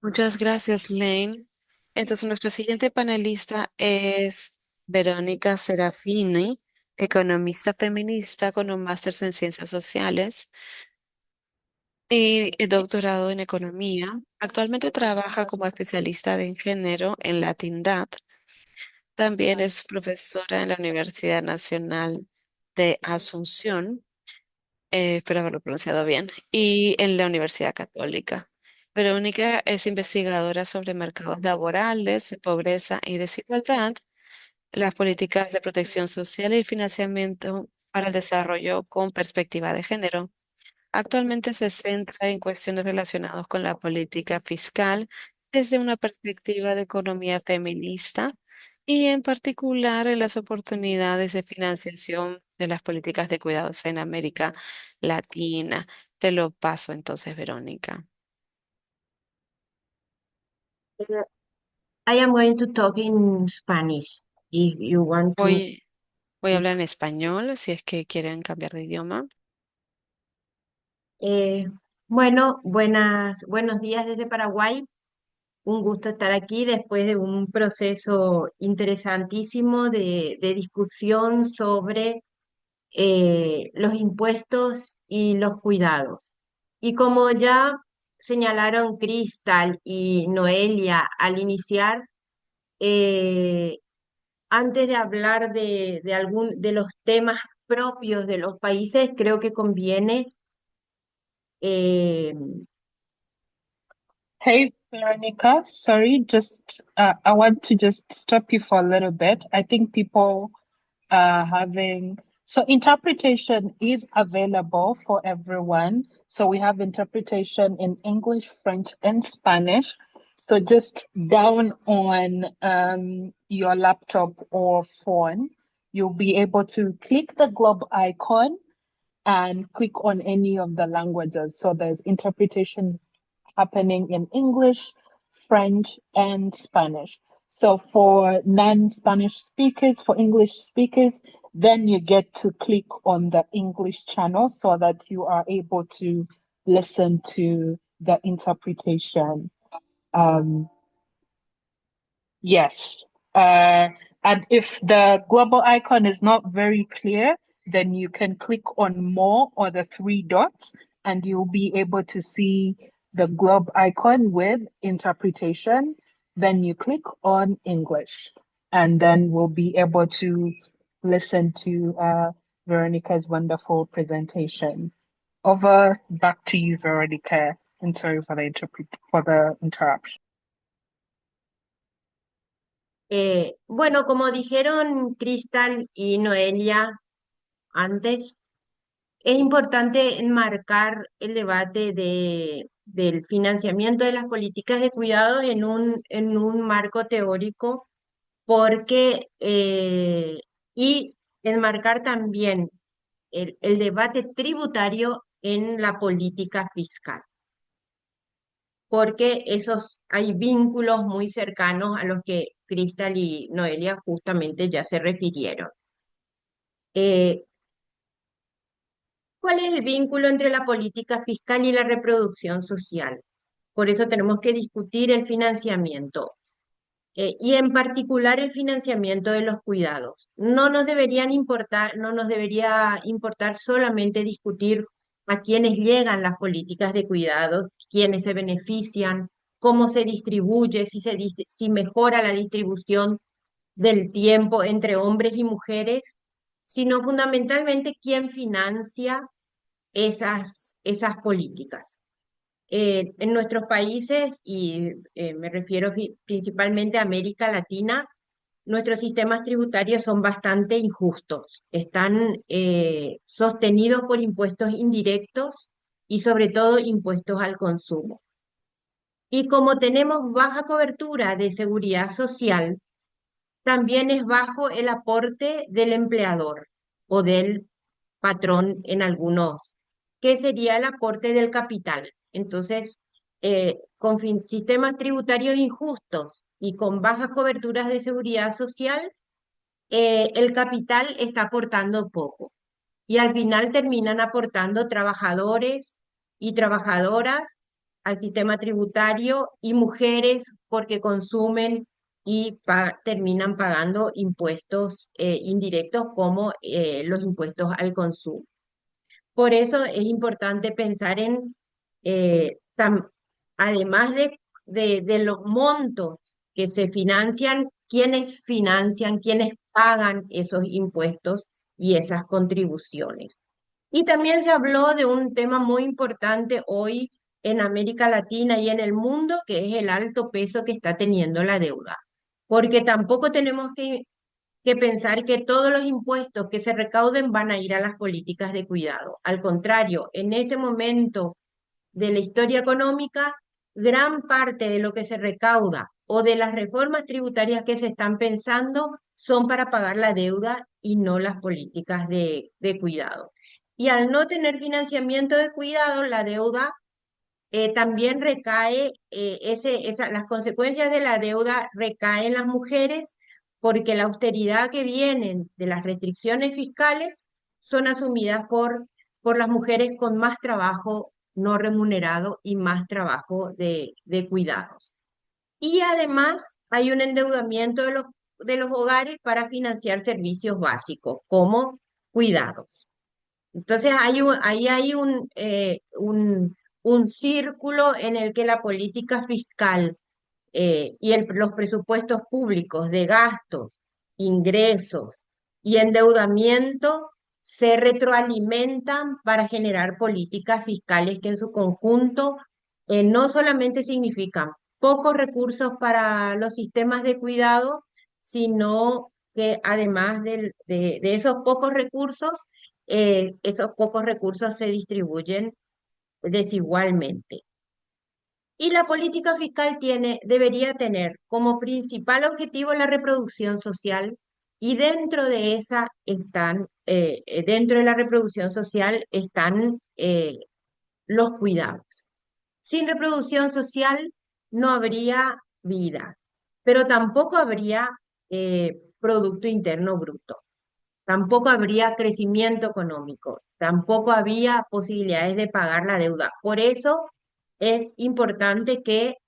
Muchas gracias, Lane. Entonces, nuestra siguiente panelista es Verónica Serafini, economista feminista con un máster en ciencias sociales y doctorado en economía. Actualmente trabaja como especialista en género en Latindad. También es profesora en la Universidad Nacional de Asunción, espero haberlo pronunciado bien, y en la Universidad Católica. Verónica es investigadora sobre mercados laborales, pobreza y desigualdad, las políticas de protección social y financiamiento para el desarrollo con perspectiva de género. Actualmente se centra en cuestiones relacionadas con la política fiscal desde una perspectiva de economía feminista y en particular en las oportunidades de financiación de las políticas de cuidados en América Latina. Te lo paso entonces, Verónica. I am going to talk in Spanish if you want to. Voy, voy a hablar en español si es que quieren cambiar de idioma. Eh, bueno, buenos días desde Paraguay. Un gusto estar aquí después de un proceso interesantísimo de discusión sobre los impuestos y los cuidados. Y como ya señalaron Cristal y Noelia al iniciar, eh, antes de hablar de los temas propios de los países, creo que conviene eh, Hey, Veronica, sorry, just I want to just stop you for a little bit. I think people are having so interpretation is available for everyone. So we have interpretation in English, French, and Spanish. So just down on your laptop or phone, you'll be able to click the globe icon and click on any of the languages. So there's interpretation happening in English, French, and Spanish. So for non-Spanish speakers, for English speakers, then you get to click on the English channel so that you are able to listen to the interpretation. Um, yes. And if the global icon is not very clear, then you can click on more or the three dots and you'll be able to see the globe icon with interpretation. Then you click on English and then we'll be able to listen to Veronica's wonderful presentation. Over back to you, Veronica. And sorry for the interruption. bueno, como dijeron Cristal y Noelia antes, es importante enmarcar el debate del financiamiento de las políticas de cuidados en un marco teórico porque, y enmarcar también el debate tributario en la política fiscal, porque hay vínculos muy cercanos a los que Cristal y Noelia justamente ya se refirieron. Eh, ¿Cuál es el vínculo entre la política fiscal y la reproducción social? Por eso tenemos que discutir el financiamiento y en particular el financiamiento de los cuidados. No nos debería importar solamente discutir a quiénes llegan las políticas de cuidados, quiénes se benefician, cómo se distribuye, si mejora la distribución del tiempo entre hombres y mujeres, sino fundamentalmente quién financia esas políticas. En nuestros países, y me refiero principalmente a América Latina, nuestros sistemas tributarios son bastante injustos. Están sostenidos por impuestos indirectos y sobre todo impuestos al consumo. Y como tenemos baja cobertura de seguridad social, también es bajo el aporte del empleador o del patrón en algunos, que sería el aporte del capital. Entonces, con sistemas tributarios injustos y con bajas coberturas de seguridad social, el capital está aportando poco y al final terminan aportando trabajadores y trabajadoras al sistema tributario y mujeres porque consumen y terminan pagando impuestos indirectos como los impuestos al consumo. Por eso es importante pensar en, además de los montos que se financian, quiénes pagan esos impuestos y esas contribuciones. Y también se habló de un tema muy importante hoy en América Latina y en el mundo, que es el alto peso que está teniendo la deuda. Porque tampoco tenemos que pensar que todos los impuestos que se recauden van a ir a las políticas de cuidado. Al contrario, en este momento de la historia económica, gran parte de lo que se recauda o de las reformas tributarias que se están pensando son para pagar la deuda y no las políticas de cuidado. Y al no tener financiamiento de cuidado, la deuda también recae, las consecuencias de la deuda recaen en las mujeres porque la austeridad que vienen de las restricciones fiscales son asumidas por las mujeres con más trabajo no remunerado y más trabajo de cuidados. Y además hay un endeudamiento de los hogares para financiar servicios básicos como cuidados. Entonces ahí hay un círculo en el que la política fiscal y los presupuestos públicos de gastos, ingresos y endeudamiento se retroalimentan para generar políticas fiscales que en su conjunto no solamente significan pocos recursos para los sistemas de cuidado, sino que además de esos pocos recursos se distribuyen desigualmente. Y la política fiscal debería tener como principal objetivo la reproducción social y dentro de la reproducción social están los cuidados. Sin reproducción social no habría vida, pero tampoco habría Producto Interno Bruto, tampoco habría crecimiento económico, tampoco había posibilidades de pagar la deuda. Por eso es importante que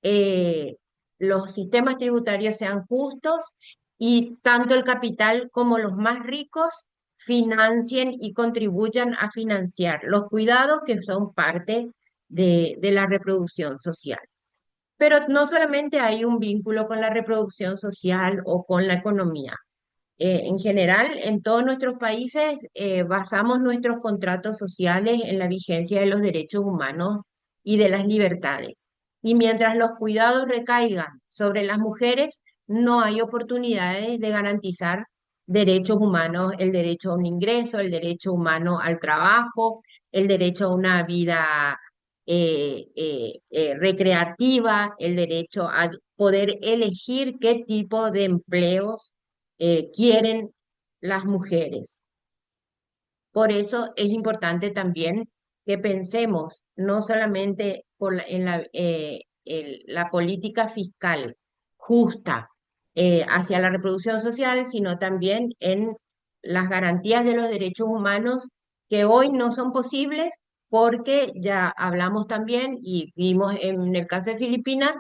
eh, los sistemas tributarios sean justos y tanto el capital como los más ricos financien y contribuyan a financiar los cuidados que son parte de la reproducción social. Pero no solamente hay un vínculo con la reproducción social o con la economía. En general, en todos nuestros países basamos nuestros contratos sociales en la vigencia de los derechos humanos y de las libertades. Y mientras los cuidados recaigan sobre las mujeres, no hay oportunidades de garantizar derechos humanos, el derecho a un ingreso, el derecho humano al trabajo, el derecho a una vida recreativa, el derecho a poder elegir qué tipo de empleos quieren las mujeres. Por eso es importante también que pensemos no solamente en la política fiscal justa hacia la reproducción social, sino también en las garantías de los derechos humanos que hoy no son posibles porque ya hablamos también y vimos en el caso de Filipinas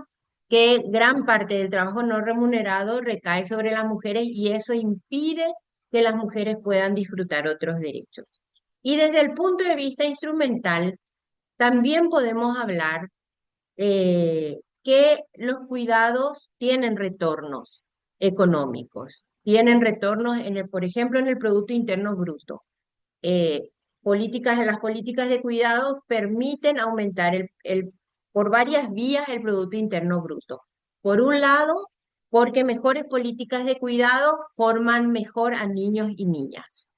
que gran parte del trabajo no remunerado recae sobre las mujeres y eso impide que las mujeres puedan disfrutar otros derechos. Y desde el punto de vista instrumental, también podemos hablar que los cuidados tienen retornos económicos, tienen retornos, por ejemplo, en el Producto Interno Bruto. Eh, las políticas de cuidados permiten aumentar por varias vías el Producto Interno Bruto. Por un lado, porque mejores políticas de cuidado forman mejor a niños y niñas.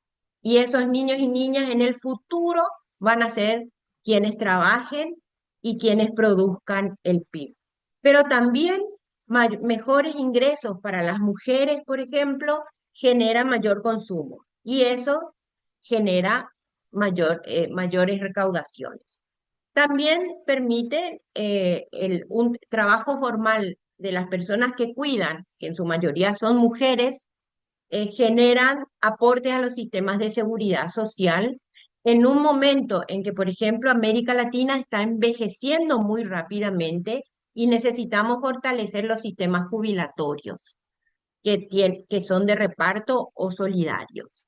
Y esos niños y niñas en el futuro van a ser quienes trabajen y quienes produzcan el PIB. Pero también mejores ingresos para las mujeres, por ejemplo, genera mayor consumo y eso genera mayores recaudaciones. También permite un trabajo formal de las personas que cuidan, que en su mayoría son mujeres, generan aportes a los sistemas de seguridad social en un momento en que, por ejemplo, América Latina está envejeciendo muy rápidamente y necesitamos fortalecer los sistemas jubilatorios que son de reparto o solidarios.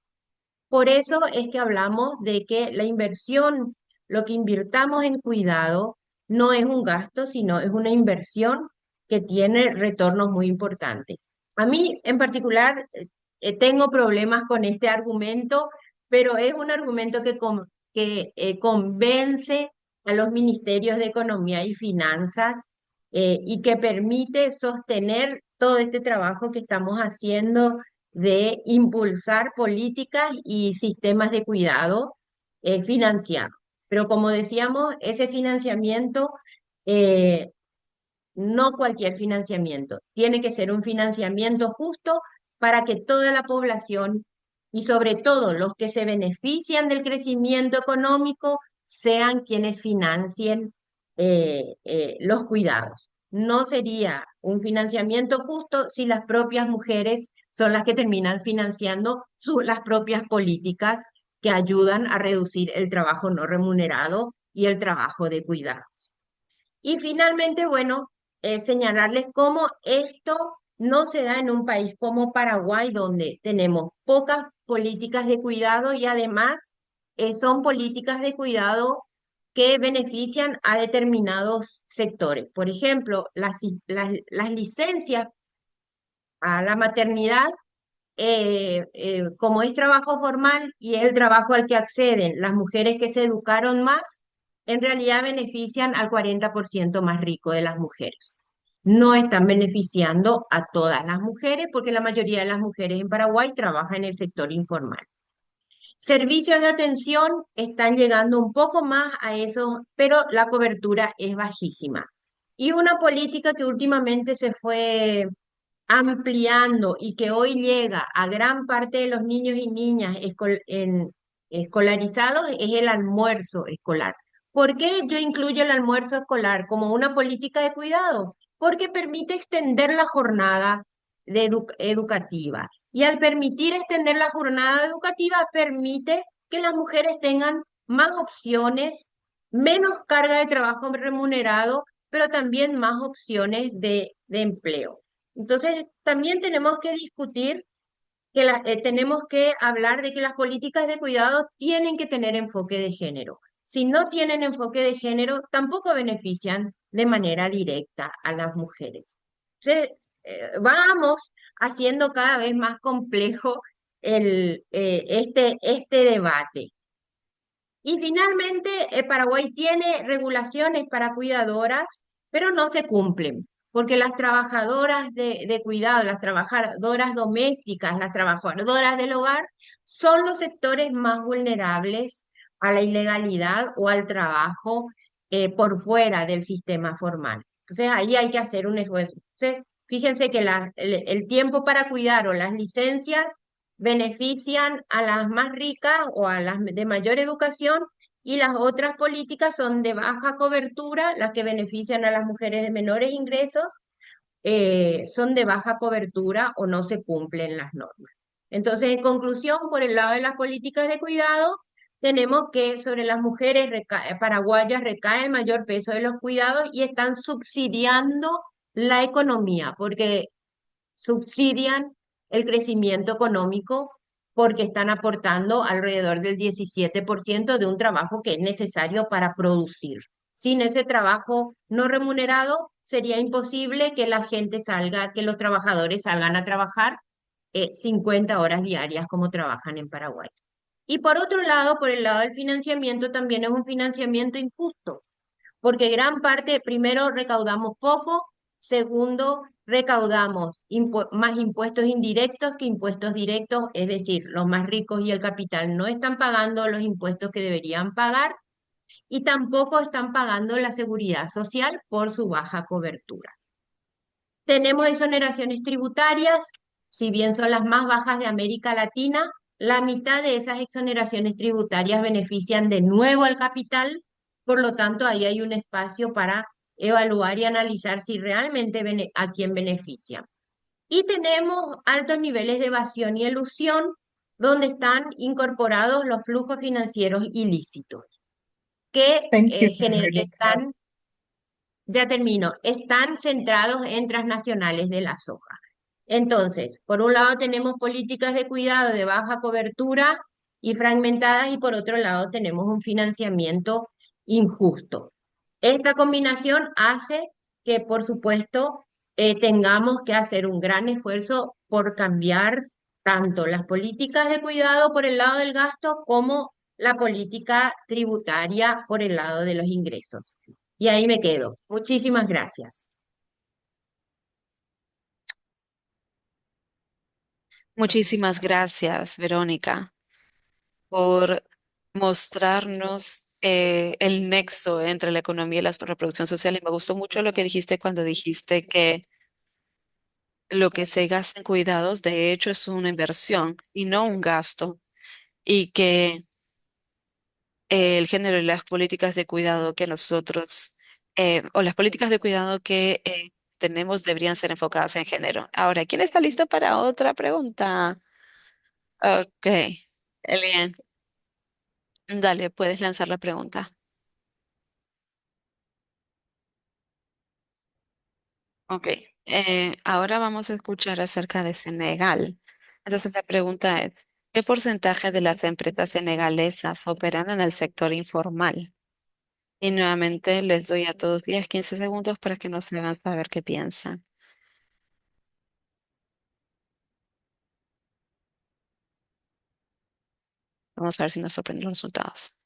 Por eso es que hablamos de que la inversión, lo que invirtamos en cuidado, no es un gasto, sino es una inversión que tiene retornos muy importantes. A mí en particular tengo problemas con este argumento, pero es un argumento que convence a los ministerios de Economía y Finanzas y que permite sostener todo este trabajo que estamos haciendo de impulsar políticas y sistemas de cuidado financiados. Pero como decíamos, ese financiamiento, eh, no cualquier financiamiento, tiene que ser un financiamiento justo para que toda la población y sobre todo los que se benefician del crecimiento económico sean quienes financien los cuidados. No sería un financiamiento justo si las propias mujeres son las que terminan financiando las propias políticas que ayudan a reducir el trabajo no remunerado y el trabajo de cuidados. Y finalmente, bueno, señalarles cómo esto no se da en un país como Paraguay, donde tenemos pocas políticas de cuidado y además son políticas de cuidado que benefician a determinados sectores. Por ejemplo, las licencias a la maternidad, como es trabajo formal y es el trabajo al que acceden las mujeres que se educaron más, en realidad benefician al 40% más rico de las mujeres. No están beneficiando a todas las mujeres porque la mayoría de las mujeres en Paraguay trabajan en el sector informal. Servicios de atención están llegando un poco más a eso, pero la cobertura es bajísima. Y una política que últimamente se fue ampliando y que hoy llega a gran parte de los niños y niñas escolarizados es el almuerzo escolar. ¿Por qué yo incluyo el almuerzo escolar como una política de cuidado? Porque permite extender la jornada educativa. Y al permitir extender la jornada educativa, permite que las mujeres tengan más opciones, menos carga de trabajo remunerado, pero también más opciones de empleo. Entonces, también tenemos que discutir tenemos que hablar de que las políticas de cuidado tienen que tener enfoque de género. Si no tienen enfoque de género, tampoco benefician de manera directa a las mujeres. Entonces, vamos haciendo cada vez más complejo este debate. Y finalmente, Paraguay tiene regulaciones para cuidadoras, pero no se cumplen, porque las trabajadoras de cuidado, las trabajadoras domésticas, las trabajadoras del hogar, son los sectores más vulnerables a la ilegalidad o al trabajo por fuera del sistema formal. Entonces, ahí hay que hacer un esfuerzo. Entonces, fíjense que el tiempo para cuidar o las licencias benefician a las más ricas o a las de mayor educación y las otras políticas son de baja cobertura, las que benefician a las mujeres de menores ingresos, son de baja cobertura o no se cumplen las normas. Entonces, en conclusión, por el lado de las políticas de cuidado, tenemos que sobre las mujeres paraguayas recae el mayor peso de los cuidados y están subsidiando la economía, porque subsidian el crecimiento económico porque están aportando alrededor del 17% de un trabajo que es necesario para producir. Sin ese trabajo no remunerado, sería imposible que la gente salga, que los trabajadores salgan a trabajar 50 horas diarias como trabajan en Paraguay. Y por otro lado, por el lado del financiamiento, también es un financiamiento injusto, porque gran parte, primero, recaudamos poco, segundo, recaudamos más impuestos indirectos que impuestos directos, es decir, los más ricos y el capital no están pagando los impuestos que deberían pagar y tampoco están pagando la seguridad social por su baja cobertura. Tenemos exoneraciones tributarias, si bien son las más bajas de América Latina, la mitad de esas exoneraciones tributarias benefician de nuevo al capital, por lo tanto ahí hay un espacio para evaluar y analizar si realmente a quién beneficia. Y tenemos altos niveles de evasión y elusión, donde están incorporados los flujos financieros ilícitos, que Thank you, Veronica. están, ya termino, están centrados en transnacionales de la soja. Entonces, por un lado tenemos políticas de cuidado de baja cobertura y fragmentadas y por otro lado tenemos un financiamiento injusto. Esta combinación hace que, por supuesto, tengamos que hacer un gran esfuerzo por cambiar tanto las políticas de cuidado por el lado del gasto como la política tributaria por el lado de los ingresos. Y ahí me quedo. Muchísimas gracias. Muchísimas gracias, Verónica, por mostrarnos el nexo entre la economía y la reproducción social. Y me gustó mucho lo que dijiste cuando dijiste que lo que se gasta en cuidados, de hecho, es una inversión y no un gasto, y que el género y las políticas de cuidado que nosotros o las políticas de cuidado que tenemos deberían ser enfocadas en género. Ahora, ¿quién está listo para otra pregunta? Ok, Elian, dale, puedes lanzar la pregunta. Ok, ahora vamos a escuchar acerca de Senegal. Entonces la pregunta es, ¿qué porcentaje de las empresas senegalesas operan en el sector informal? Y nuevamente les doy a todos 10, 15 segundos para que nos hagan saber qué piensan. Vamos a ver si nos sorprenden los resultados.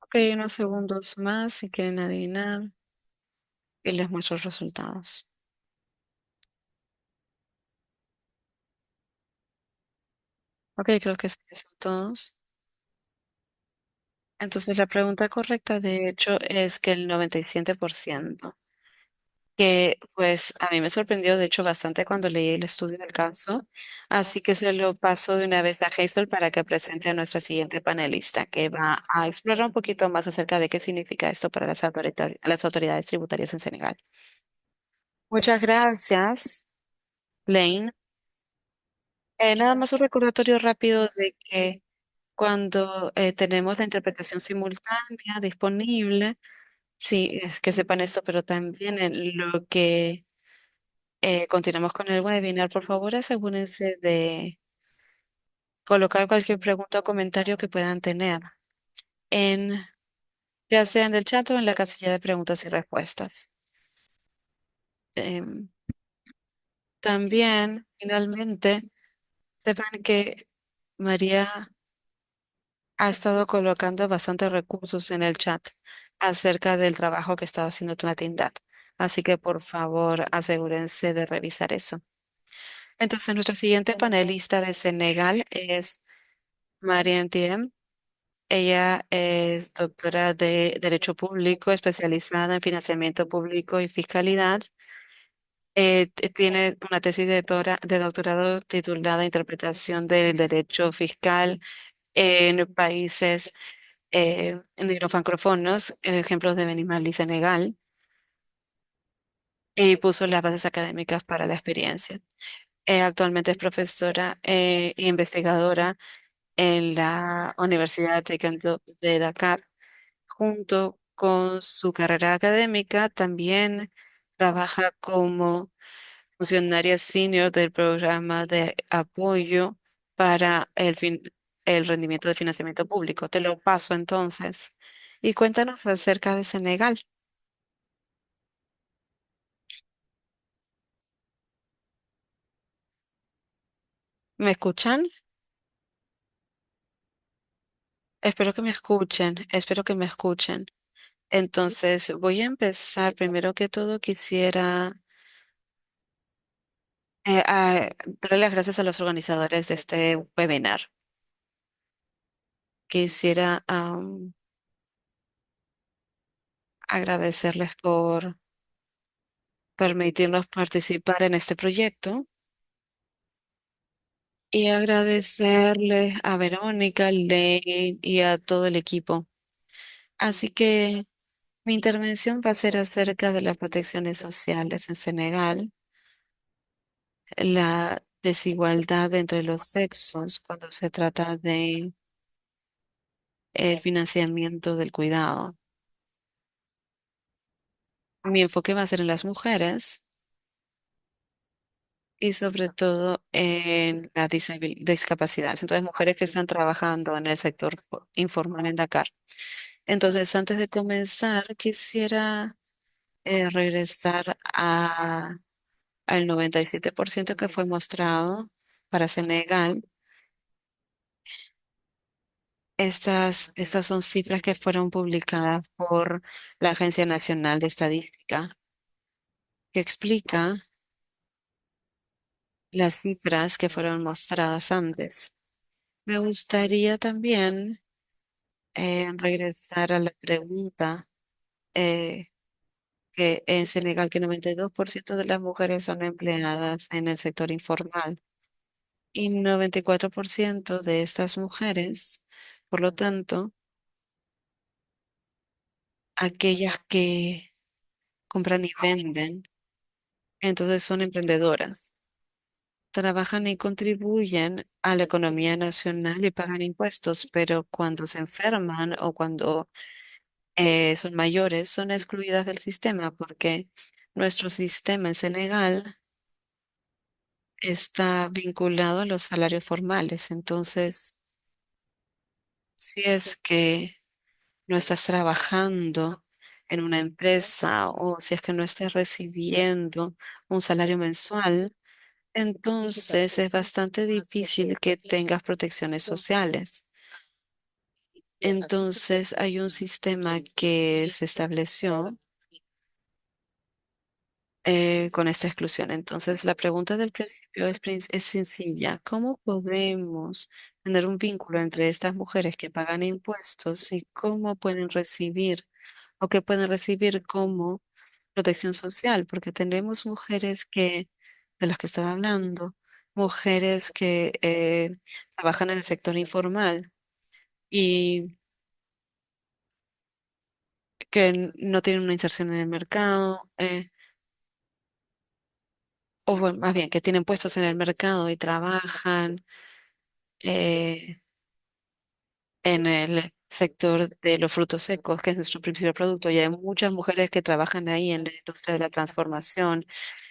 Ok, unos segundos más si quieren adivinar y les muestro los resultados. Ok, creo que sí, son todos. Entonces la pregunta correcta de hecho es que el 97%, que pues a mí me sorprendió de hecho bastante cuando leí el estudio del caso, así que se lo paso de una vez a Hazel para que presente a nuestra siguiente panelista, que va a explorar un poquito más acerca de qué significa esto para las autoridades tributarias en Senegal. Muchas gracias, Lane. Nada más un recordatorio rápido de que cuando tenemos la interpretación simultánea disponible, sí, es que sepan esto, pero también en lo que continuamos con el webinar, por favor, asegúrense de colocar cualquier pregunta o comentario que puedan tener en, ya sea en el chat o en la casilla de preguntas y respuestas. Em, También, finalmente, sepan que María ha estado colocando bastantes recursos en el chat acerca del trabajo que está haciendo Trinidad. Así que por favor asegúrense de revisar eso. Entonces, nuestra siguiente panelista de Senegal es Mariam Diem. Ella es doctora de Derecho Público, especializada en financiamiento público y fiscalidad. Tiene una tesis de doctorado titulada Interpretación del Derecho Fiscal en países negrofrancófonos, ejemplos de Benimal y Senegal, y puso las bases académicas para la experiencia. Actualmente es profesora e investigadora en la Universidad de Dakar. Junto con su carrera académica, también trabaja como funcionaria senior del programa de apoyo para el rendimiento de financiamiento público. Te lo paso entonces. Y cuéntanos acerca de Senegal. ¿Me escuchan? Espero que me escuchen, espero que me escuchen. Entonces, voy a empezar. Primero que todo, quisiera darle las gracias a los organizadores de este webinar. Quisiera agradecerles por permitirnos participar en este proyecto y agradecerles a Verónica, Lane y a todo el equipo. Así que mi intervención va a ser acerca de las protecciones sociales en Senegal, la desigualdad entre los sexos cuando se trata de el financiamiento del cuidado. Mi enfoque va a ser en las mujeres y sobre todo en la discapacidad. Entonces, mujeres que están trabajando en el sector informal en Dakar. Entonces, antes de comenzar, quisiera regresar al 97% que fue mostrado para Senegal. Estas son cifras que fueron publicadas por la Agencia Nacional de Estadística, que explica las cifras que fueron mostradas antes. Me gustaría también regresar a la pregunta eh, que en Senegal que 92% de las mujeres son empleadas en el sector informal. Y 94% de estas mujeres, por lo tanto, aquellas que compran y venden, entonces son emprendedoras. Trabajan y contribuyen a la economía nacional y pagan impuestos, pero cuando se enferman o cuando son mayores, son excluidas del sistema porque nuestro sistema en Senegal está vinculado a los salarios formales. Entonces, si es que no estás trabajando en una empresa o si es que no estás recibiendo un salario mensual, entonces es bastante difícil que tengas protecciones sociales. Entonces hay un sistema que se estableció con esta exclusión. Entonces la pregunta del principio es sencilla. ¿Cómo podemos tener un vínculo entre estas mujeres que pagan impuestos y cómo pueden recibir o qué pueden recibir como protección social? Porque tenemos mujeres de las que estaba hablando, mujeres que trabajan en el sector informal y que no tienen una inserción en el mercado, o bueno, más bien que tienen puestos en el mercado y trabajan eh, en el sector de los frutos secos, que es nuestro principal producto. Y hay muchas mujeres que trabajan ahí en la industria de la transformación,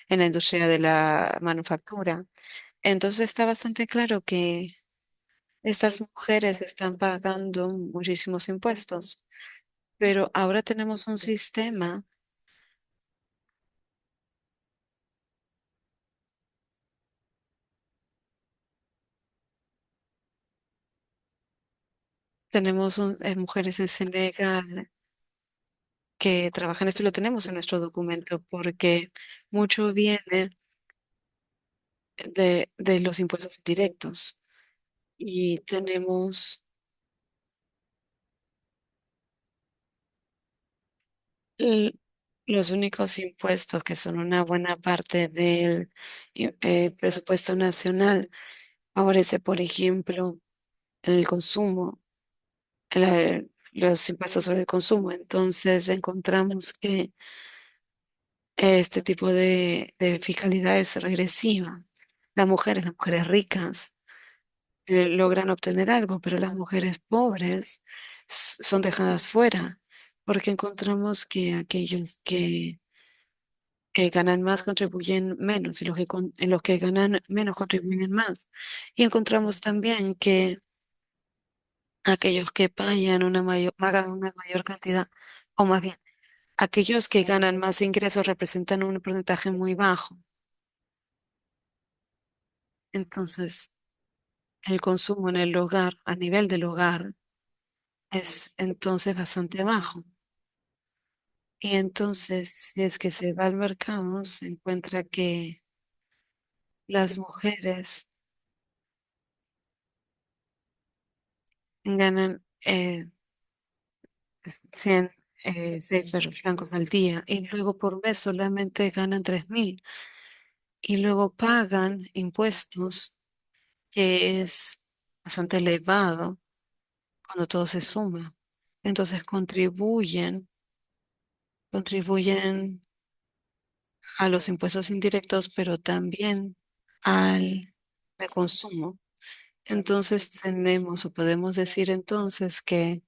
en la industria de la manufactura. Entonces está bastante claro que estas mujeres están pagando muchísimos impuestos, pero ahora tenemos un sistema, mujeres en Senegal que trabajan esto y lo tenemos en nuestro documento porque mucho viene de los impuestos directos y tenemos l- los únicos impuestos que son una buena parte del presupuesto nacional. Favorece, por ejemplo, el consumo, los impuestos sobre el consumo. Entonces encontramos que este tipo de fiscalidad es regresiva. Las mujeres ricas, logran obtener algo, pero las mujeres pobres son dejadas fuera, porque encontramos que aquellos que ganan más contribuyen menos y los que ganan menos contribuyen más. Y encontramos también que aquellos que pagan una mayor cantidad, o más bien, aquellos que ganan más ingresos representan un porcentaje muy bajo. Entonces, el consumo en el hogar, a nivel del hogar, es entonces bastante bajo. Y entonces, si es que se va al mercado, se encuentra que las mujeres ganan 100 CFR francos al día y luego por mes solamente ganan 3.000 y luego pagan impuestos, que es bastante elevado cuando todo se suma. Entonces contribuyen a los impuestos indirectos, pero también al de consumo. Entonces tenemos o podemos decir entonces que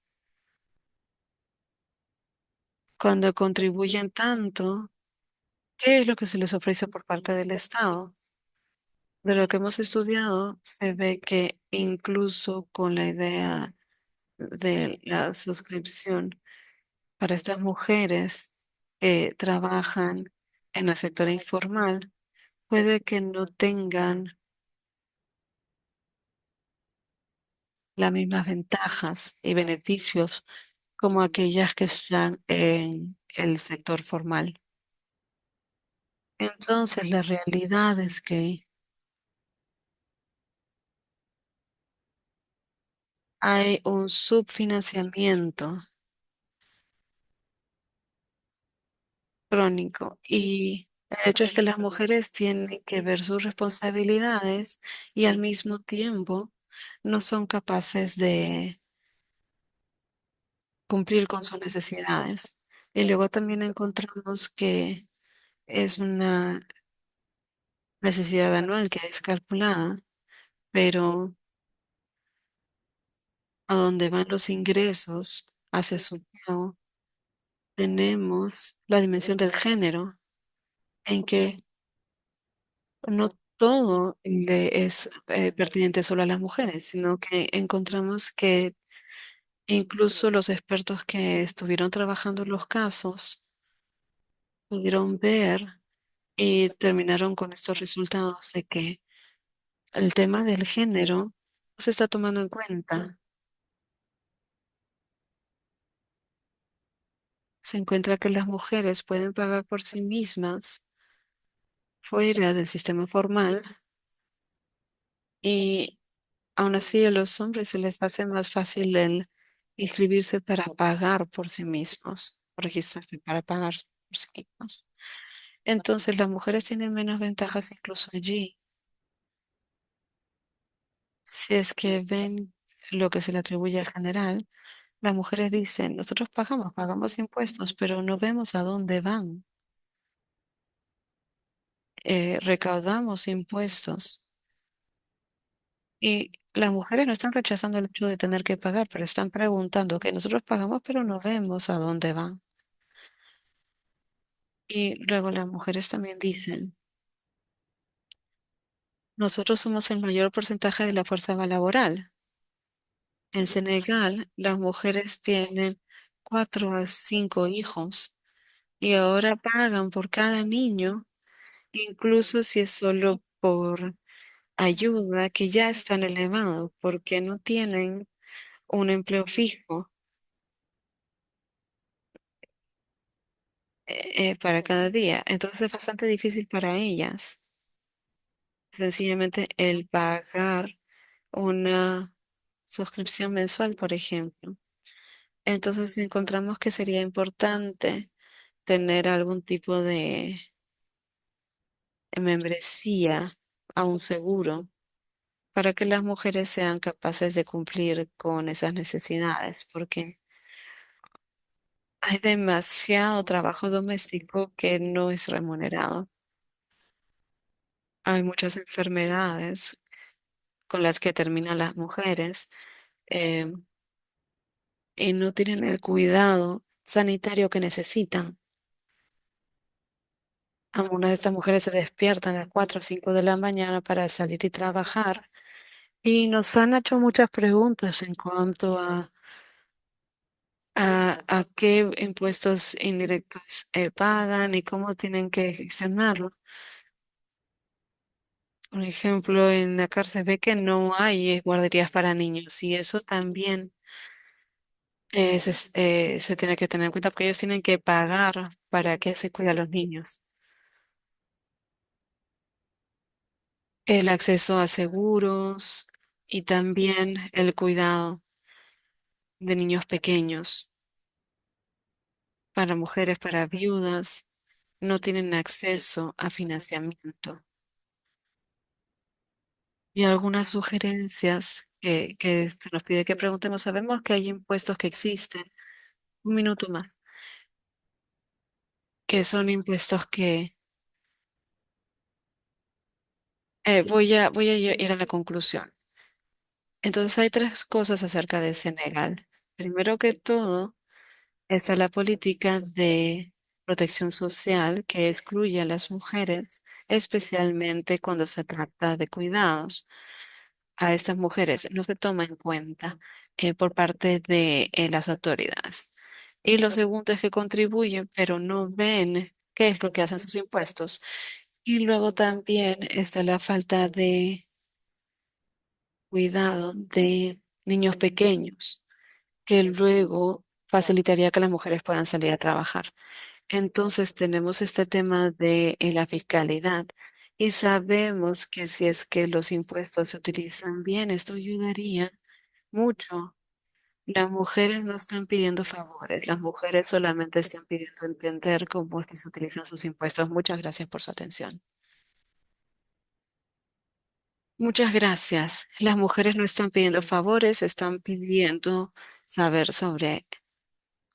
cuando contribuyen tanto, ¿qué es lo que se les ofrece por parte del Estado? De lo que hemos estudiado, se ve que incluso con la idea de la suscripción para estas mujeres que trabajan en el sector informal, puede que no tengan las mismas ventajas y beneficios como aquellas que están en el sector formal. Entonces, la realidad es que hay un subfinanciamiento crónico y El hecho es que las mujeres tienen que ver sus responsabilidades y al mismo tiempo no son capaces de cumplir con sus necesidades. Y luego también encontramos que es una necesidad anual que es calculada, pero a dónde van los ingresos hacia su pago, tenemos la dimensión del género, en que no todo le es pertinente solo a las mujeres, sino que encontramos que incluso los expertos que estuvieron trabajando en los casos pudieron ver y terminaron con estos resultados de que el tema del género no se está tomando en cuenta. Se encuentra que las mujeres pueden pagar por sí mismas fuera del sistema formal y aún así a los hombres se les hace más fácil el inscribirse para pagar por sí mismos, o registrarse para pagar por sí mismos. Entonces las mujeres tienen menos ventajas incluso allí. Si es que ven lo que se le atribuye al general, las mujeres dicen, nosotros pagamos impuestos, pero no vemos a dónde van. Recaudamos impuestos. Y las mujeres no están rechazando el hecho de tener que pagar, pero están preguntando que nosotros pagamos, pero no vemos a dónde van. Y luego las mujeres también dicen, nosotros somos el mayor porcentaje de la fuerza laboral. En Senegal, las mujeres tienen 4 a 5 hijos y ahora pagan por cada niño, incluso si es solo por ayuda, que ya es tan elevado, porque no tienen un empleo fijo para cada día. Entonces es bastante difícil para ellas, sencillamente el pagar una suscripción mensual, por ejemplo. Entonces encontramos que sería importante tener algún tipo de membresía a un seguro para que las mujeres sean capaces de cumplir con esas necesidades, porque hay demasiado trabajo doméstico que no es remunerado. Hay muchas enfermedades con las que terminan las mujeres eh, y no tienen el cuidado sanitario que necesitan. Algunas de estas mujeres se despiertan a las 4 o 5 de la mañana para salir y trabajar y nos han hecho muchas preguntas en cuanto a qué impuestos indirectos pagan y cómo tienen que gestionarlo. Por ejemplo, en la cárcel ve que no hay guarderías para niños y eso también se tiene que tener en cuenta porque ellos tienen que pagar para que se cuiden a los niños. El acceso a seguros y también el cuidado de niños pequeños para mujeres, para viudas, no tienen acceso a financiamiento. Y algunas sugerencias que se nos pide que preguntemos. Sabemos que hay impuestos que existen. Un minuto más. Que son impuestos que voy a ir a la conclusión. Entonces hay tres cosas acerca de Senegal. Primero que todo, está la política de protección social que excluye a las mujeres, especialmente cuando se trata de cuidados. A estas mujeres no se toma en cuenta por parte de las autoridades. Y lo segundo es que contribuyen, pero no ven qué es lo que hacen sus impuestos. Y luego también está la falta de cuidado de niños pequeños, que luego facilitaría que las mujeres puedan salir a trabajar. Entonces tenemos este tema de la fiscalidad y sabemos que si es que los impuestos se utilizan bien, esto ayudaría mucho Las mujeres no están pidiendo favores, las mujeres solamente están pidiendo entender cómo es que se utilizan sus impuestos. Muchas gracias por su atención. Muchas gracias. Las mujeres no están pidiendo favores, están pidiendo saber sobre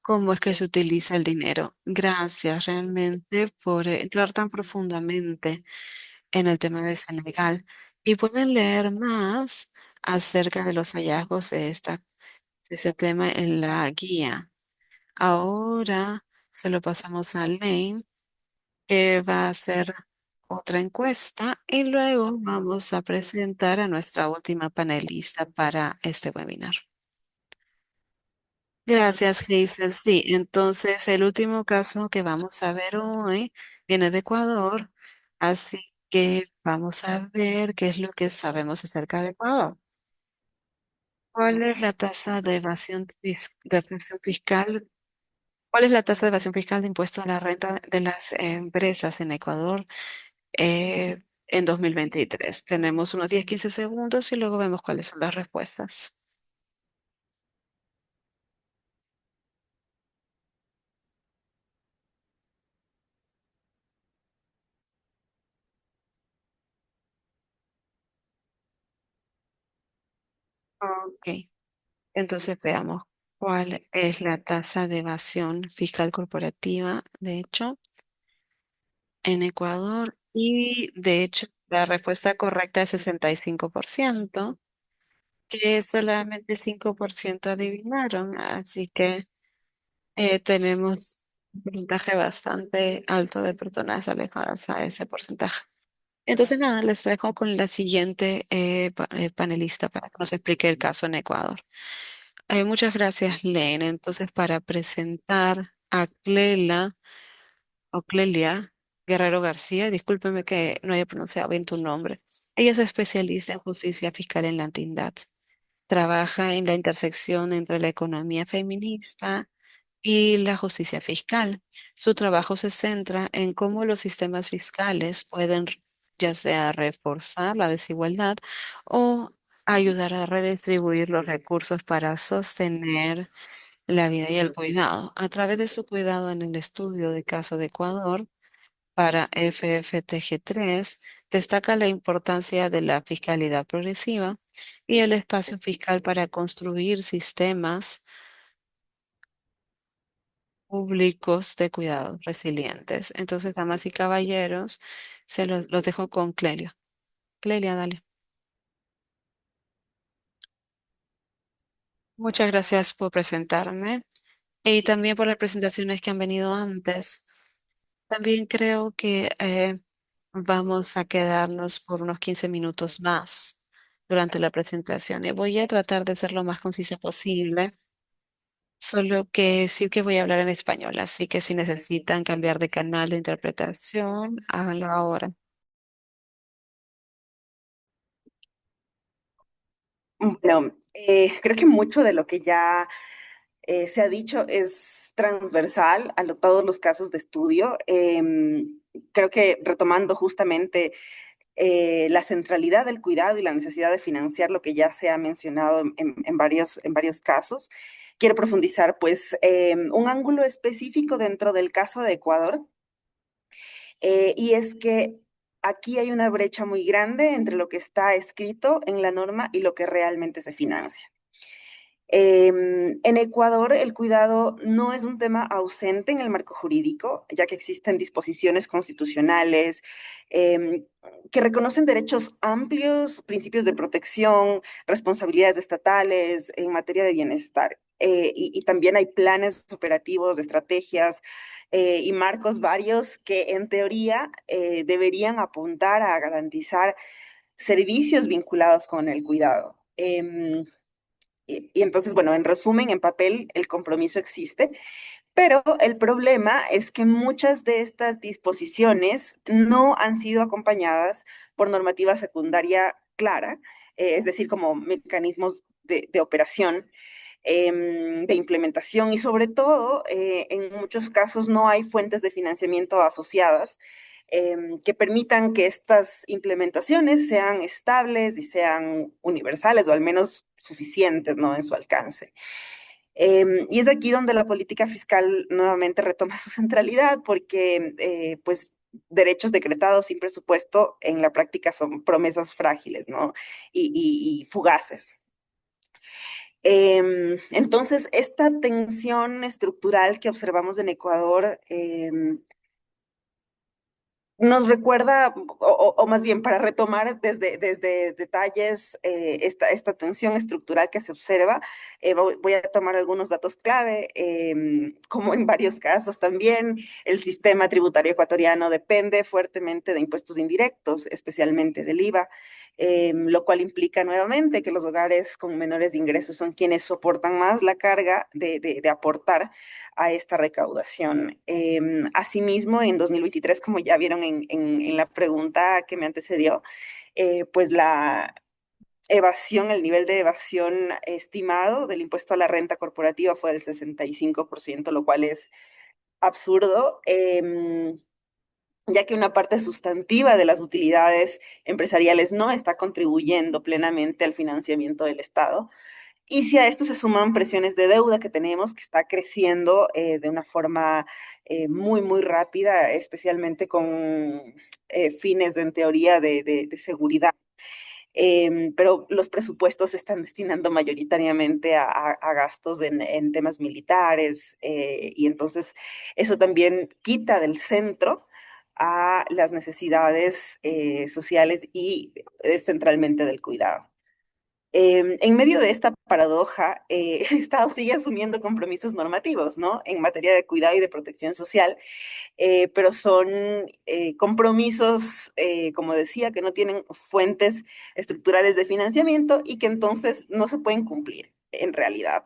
cómo es que se utiliza el dinero. Gracias realmente por entrar tan profundamente en el tema de Senegal. Y pueden leer más acerca de los hallazgos de ese tema en la guía. Ahora se lo pasamos a Lane, que va a hacer otra encuesta y luego vamos a presentar a nuestra última panelista para este webinar. Gracias, Hazel. Sí, entonces el último caso que vamos a ver hoy viene de Ecuador, así que vamos a ver qué es lo que sabemos acerca de Ecuador. ¿Cuál es la tasa de de evasión fiscal? ¿Cuál es la tasa de evasión fiscal de impuesto a la renta de las empresas en Ecuador en 2023? Tenemos unos 10-15 segundos y luego vemos cuáles son las respuestas. Ok, entonces veamos cuál es la tasa de evasión fiscal corporativa, de hecho, en Ecuador. Y de hecho, la respuesta correcta es 65%, que solamente 5% adivinaron. Así que tenemos un porcentaje bastante alto de personas alejadas a ese porcentaje. Entonces, nada, les dejo con la siguiente panelista para que nos explique el caso en Ecuador. Muchas gracias, Lene. Entonces, para presentar a Clelia Guerrero García, discúlpeme que no haya pronunciado bien tu nombre. Ella es especialista en justicia fiscal en la entidad. Trabaja en la intersección entre la economía feminista y la justicia fiscal. Su trabajo se centra en cómo los sistemas fiscales pueden ya sea reforzar la desigualdad o ayudar a redistribuir los recursos para sostener la vida y el cuidado. A través de su cuidado en el estudio de caso de Ecuador para FFTG3, destaca la importancia de la fiscalidad progresiva y el espacio fiscal para construir sistemas públicos de cuidado resilientes. Entonces, damas y caballeros, los dejo con Clelia. Clelia, dale. Muchas gracias por presentarme y también por las presentaciones que han venido antes. También creo que vamos a quedarnos por unos 15 minutos más durante la presentación y voy a tratar de ser lo más concisa posible, solo que sí que voy a hablar en español, así que si necesitan cambiar de canal de interpretación, háganlo ahora. Bueno, creo que mucho de lo que ya se ha dicho es transversal a todos los casos de estudio. Creo que retomando justamente la centralidad del cuidado y la necesidad de financiar lo que ya se ha mencionado en varios casos, quiero profundizar pues un ángulo específico dentro del caso de Ecuador, y es que aquí hay una brecha muy grande entre lo que está escrito en la norma y lo que realmente se financia. En Ecuador, el cuidado no es un tema ausente en el marco jurídico, ya que existen disposiciones constitucionales que reconocen derechos amplios, principios de protección, responsabilidades estatales en materia de bienestar. Y también hay planes operativos, estrategias y marcos varios que en teoría deberían apuntar a garantizar servicios vinculados con el cuidado. Y entonces, bueno, en resumen, en papel, el compromiso existe, pero el problema es que muchas de estas disposiciones no han sido acompañadas por normativa secundaria clara, es decir, como mecanismos de operación, de implementación y sobre todo, en muchos casos no hay fuentes de financiamiento asociadas que permitan que estas implementaciones sean estables y sean universales o al menos suficientes, ¿no? En su alcance. Y es aquí donde la política fiscal nuevamente retoma su centralidad, porque pues derechos decretados sin presupuesto en la práctica son promesas frágiles, ¿no? Y fugaces. Entonces, esta tensión estructural que observamos en Ecuador nos recuerda, o más bien para retomar desde detalles esta tensión estructural que se observa, voy a tomar algunos datos clave, como en varios casos también, el sistema tributario ecuatoriano depende fuertemente de impuestos indirectos, especialmente del IVA, lo cual implica nuevamente que los hogares con menores ingresos son quienes soportan más la carga de aportar a esta recaudación. Asimismo, en 2023, como ya vieron en la pregunta que me antecedió, pues la evasión, el nivel de evasión estimado del impuesto a la renta corporativa fue del 65%, lo cual es absurdo. Ya que una parte sustantiva de las utilidades empresariales no está contribuyendo plenamente al financiamiento del Estado. Y si a esto se suman presiones de deuda que tenemos, que está creciendo de una forma muy rápida, especialmente con fines, en teoría, de seguridad. Pero los presupuestos se están destinando mayoritariamente a gastos en temas militares y entonces eso también quita del centro a las necesidades sociales y centralmente del cuidado. En medio de esta paradoja, el Estado sigue asumiendo compromisos normativos, ¿no? En materia de cuidado y de protección social, pero son compromisos, como decía, que no tienen fuentes estructurales de financiamiento y que entonces no se pueden cumplir en realidad.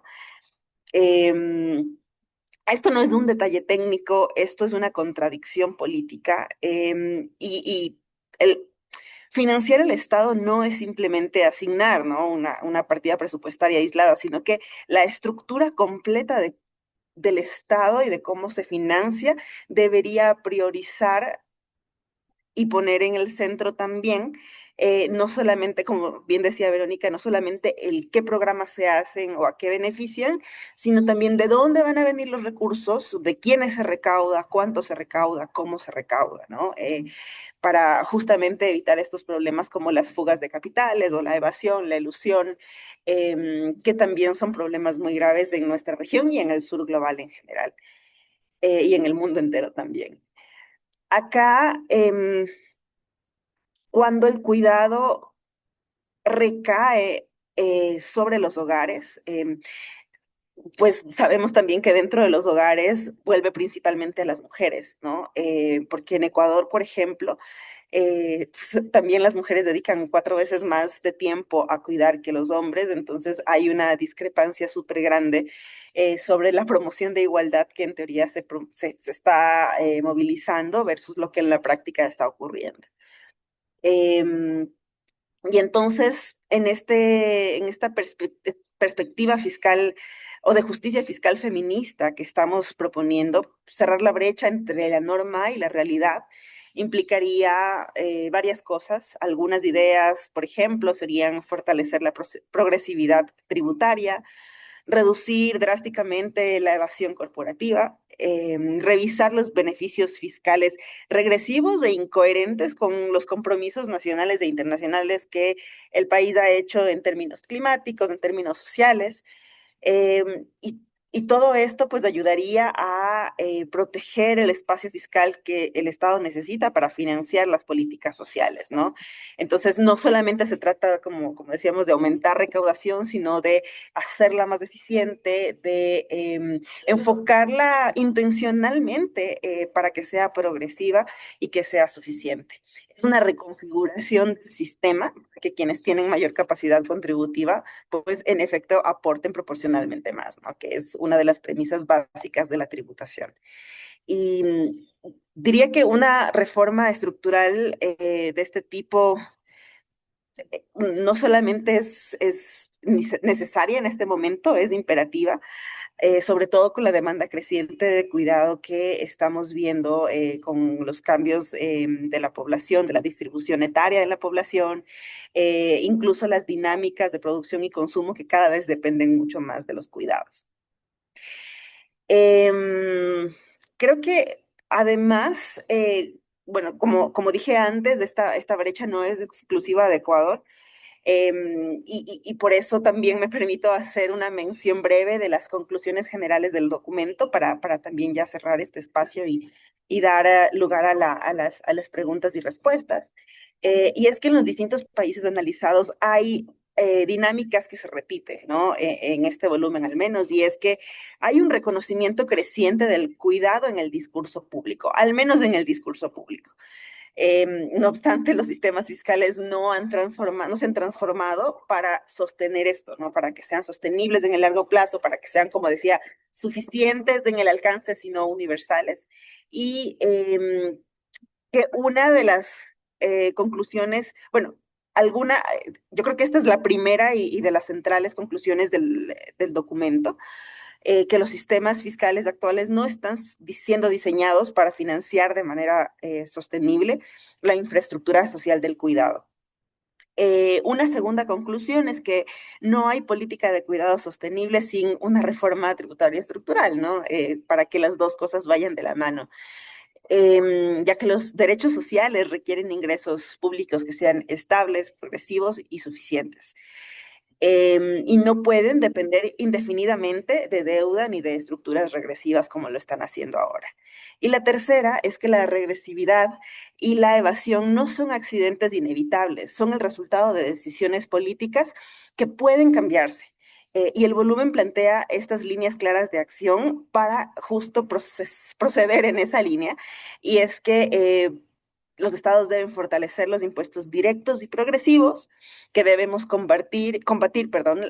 Esto no es un detalle técnico, esto es una contradicción política y el, financiar el Estado no es simplemente asignar, ¿no? Una partida presupuestaria aislada, sino que la estructura completa del Estado y de cómo se financia debería priorizar y poner en el centro también, no solamente, como bien decía Verónica, no solamente el qué programas se hacen o a qué benefician, sino también de dónde van a venir los recursos, de quiénes se recauda, cuánto se recauda, cómo se recauda, ¿no? Para justamente evitar estos problemas como las fugas de capitales o la evasión, la elusión, que también son problemas muy graves en nuestra región y en el sur global en general, y en el mundo entero también. Acá, cuando el cuidado recae sobre los hogares, pues sabemos también que dentro de los hogares vuelve principalmente a las mujeres, ¿no? Porque en Ecuador, por ejemplo, pues, también las mujeres dedican 4 veces más de tiempo a cuidar que los hombres, entonces hay una discrepancia súper grande sobre la promoción de igualdad que en teoría se está movilizando versus lo que en la práctica está ocurriendo. Em, y entonces, en esta perspectiva fiscal o de justicia fiscal feminista que estamos proponiendo, cerrar la brecha entre la norma y la realidad implicaría varias cosas. Algunas ideas, por ejemplo, serían fortalecer la progresividad tributaria, reducir drásticamente la evasión corporativa, revisar los beneficios fiscales regresivos e incoherentes con los compromisos nacionales e internacionales que el país ha hecho en términos climáticos, en términos sociales, y todo esto pues ayudaría a proteger el espacio fiscal que el Estado necesita para financiar las políticas sociales, ¿no? Entonces, no solamente se trata, como decíamos, de aumentar recaudación, sino de hacerla más eficiente, de enfocarla intencionalmente para que sea progresiva y que sea suficiente. Es una reconfiguración del sistema que quienes tienen mayor capacidad contributiva pues en efecto aporten proporcionalmente más, ¿no? Que es una de las premisas básicas de la tributación. Y diría que una reforma estructural de este tipo no solamente es necesaria en este momento, es imperativa, sobre todo con la demanda creciente de cuidado que estamos viendo con los cambios de la población, de la distribución etaria de la población, incluso las dinámicas de producción y consumo que cada vez dependen mucho más de los cuidados. Em, Creo que además, bueno, como dije antes, esta brecha no es exclusiva de Ecuador. Y por eso también me permito hacer una mención breve de las conclusiones generales del documento para también ya cerrar este espacio y dar lugar a las preguntas y respuestas. Y es que en los distintos países analizados hay dinámicas que se repiten, ¿no? En este volumen al menos, y es que hay un reconocimiento creciente del cuidado en el discurso público, al menos en el discurso público. No obstante, los sistemas fiscales no se han transformado para sostener esto, ¿no? Para que sean sostenibles en el largo plazo, para que sean, como decía, suficientes en el alcance, sino universales. Y que una de las conclusiones, bueno, yo creo que esta es la primera y de las centrales conclusiones del documento, que los sistemas fiscales actuales no están siendo diseñados para financiar de manera sostenible la infraestructura social del cuidado. Una segunda conclusión es que no hay política de cuidado sostenible sin una reforma tributaria estructural, ¿no? Para que las dos cosas vayan de la mano, ya que los derechos sociales requieren ingresos públicos que sean estables, progresivos y suficientes, y no pueden depender indefinidamente de deuda ni de estructuras regresivas como lo están haciendo ahora. Y la tercera es que la regresividad y la evasión no son accidentes inevitables, son el resultado de decisiones políticas que pueden cambiarse. Y el volumen plantea estas líneas claras de acción para justo proceder en esa línea. Y es que los estados deben fortalecer los impuestos directos y progresivos, que debemos combatir,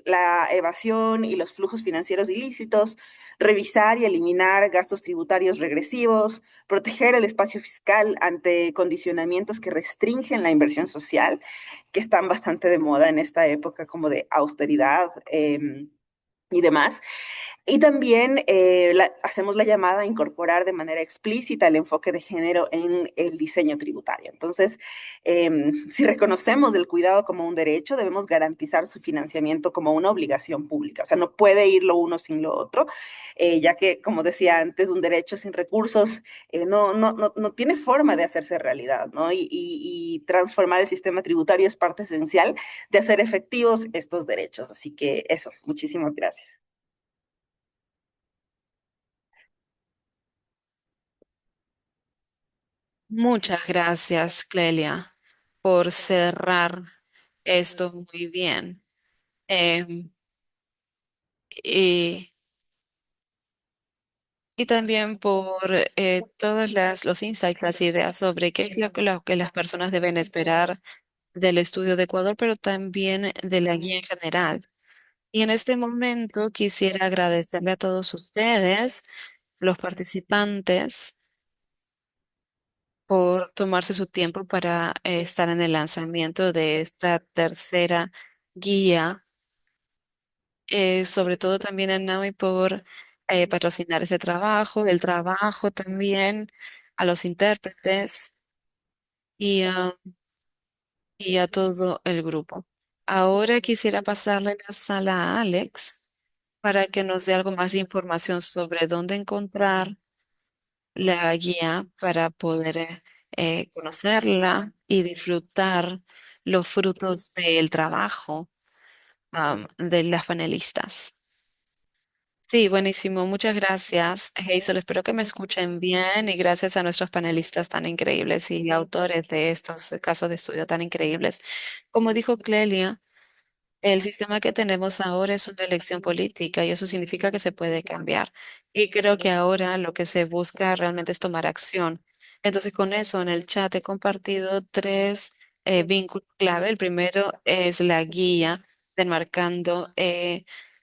la evasión y los flujos financieros ilícitos, revisar y eliminar gastos tributarios regresivos, proteger el espacio fiscal ante condicionamientos que restringen la inversión social, que están bastante de moda en esta época como de austeridad y demás. Y también hacemos la llamada a incorporar de manera explícita el enfoque de género en el diseño tributario. Entonces, si reconocemos el cuidado como un derecho, debemos garantizar su financiamiento como una obligación pública. O sea, no puede ir lo uno sin lo otro, ya que, como decía antes, un derecho sin recursos no tiene forma de hacerse realidad, ¿no? Y transformar el sistema tributario es parte esencial de hacer efectivos estos derechos. Así que eso, muchísimas gracias. Muchas gracias, Clelia, por cerrar esto muy bien. Em, y, y también por todos los insights, las ideas sobre qué es lo que las personas deben esperar del estudio de Ecuador, pero también de la guía en general. Y en este momento quisiera agradecerle a todos ustedes, los participantes, por tomarse su tiempo para estar en el lanzamiento de esta tercera guía, sobre todo también a NAMI por patrocinar este trabajo, el trabajo también a los intérpretes y y a todo el grupo. Ahora quisiera pasarle la sala a Alex para que nos dé algo más de información sobre dónde encontrar la guía para poder conocerla y disfrutar los frutos del trabajo de las panelistas. Sí, buenísimo. Muchas gracias, Hazel. Espero que me escuchen bien y gracias a nuestros panelistas tan increíbles y autores de estos casos de estudio tan increíbles. Como dijo Clelia, el sistema que tenemos ahora es una elección política y eso significa que se puede cambiar. Y creo que ahora lo que se busca realmente es tomar acción. Entonces, con eso en el chat he compartido tres vínculos clave. El primero es la guía demarcando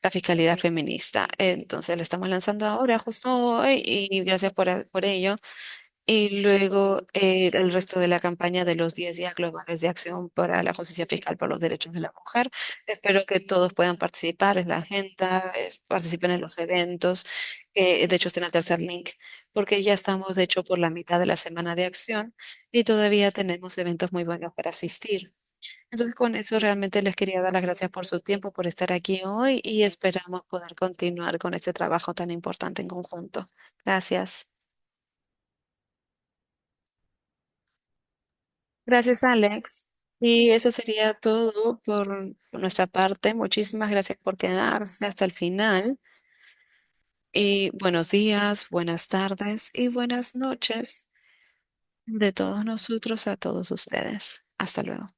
la fiscalidad feminista. Entonces, lo estamos lanzando ahora, justo hoy, y gracias por ello. Y luego el resto de la campaña de los 10 días globales de acción para la justicia fiscal por los derechos de la mujer. Espero que todos puedan participar en la agenda, participen en los eventos, que de hecho está en el tercer link, porque ya estamos de hecho por la mitad de la semana de acción y todavía tenemos eventos muy buenos para asistir. Entonces con eso realmente les quería dar las gracias por su tiempo, por estar aquí hoy y esperamos poder continuar con este trabajo tan importante en conjunto. Gracias. Gracias, Alex. Y eso sería todo por nuestra parte. Muchísimas gracias por quedarse hasta el final. Y buenos días, buenas tardes y buenas noches de todos nosotros a todos ustedes. Hasta luego.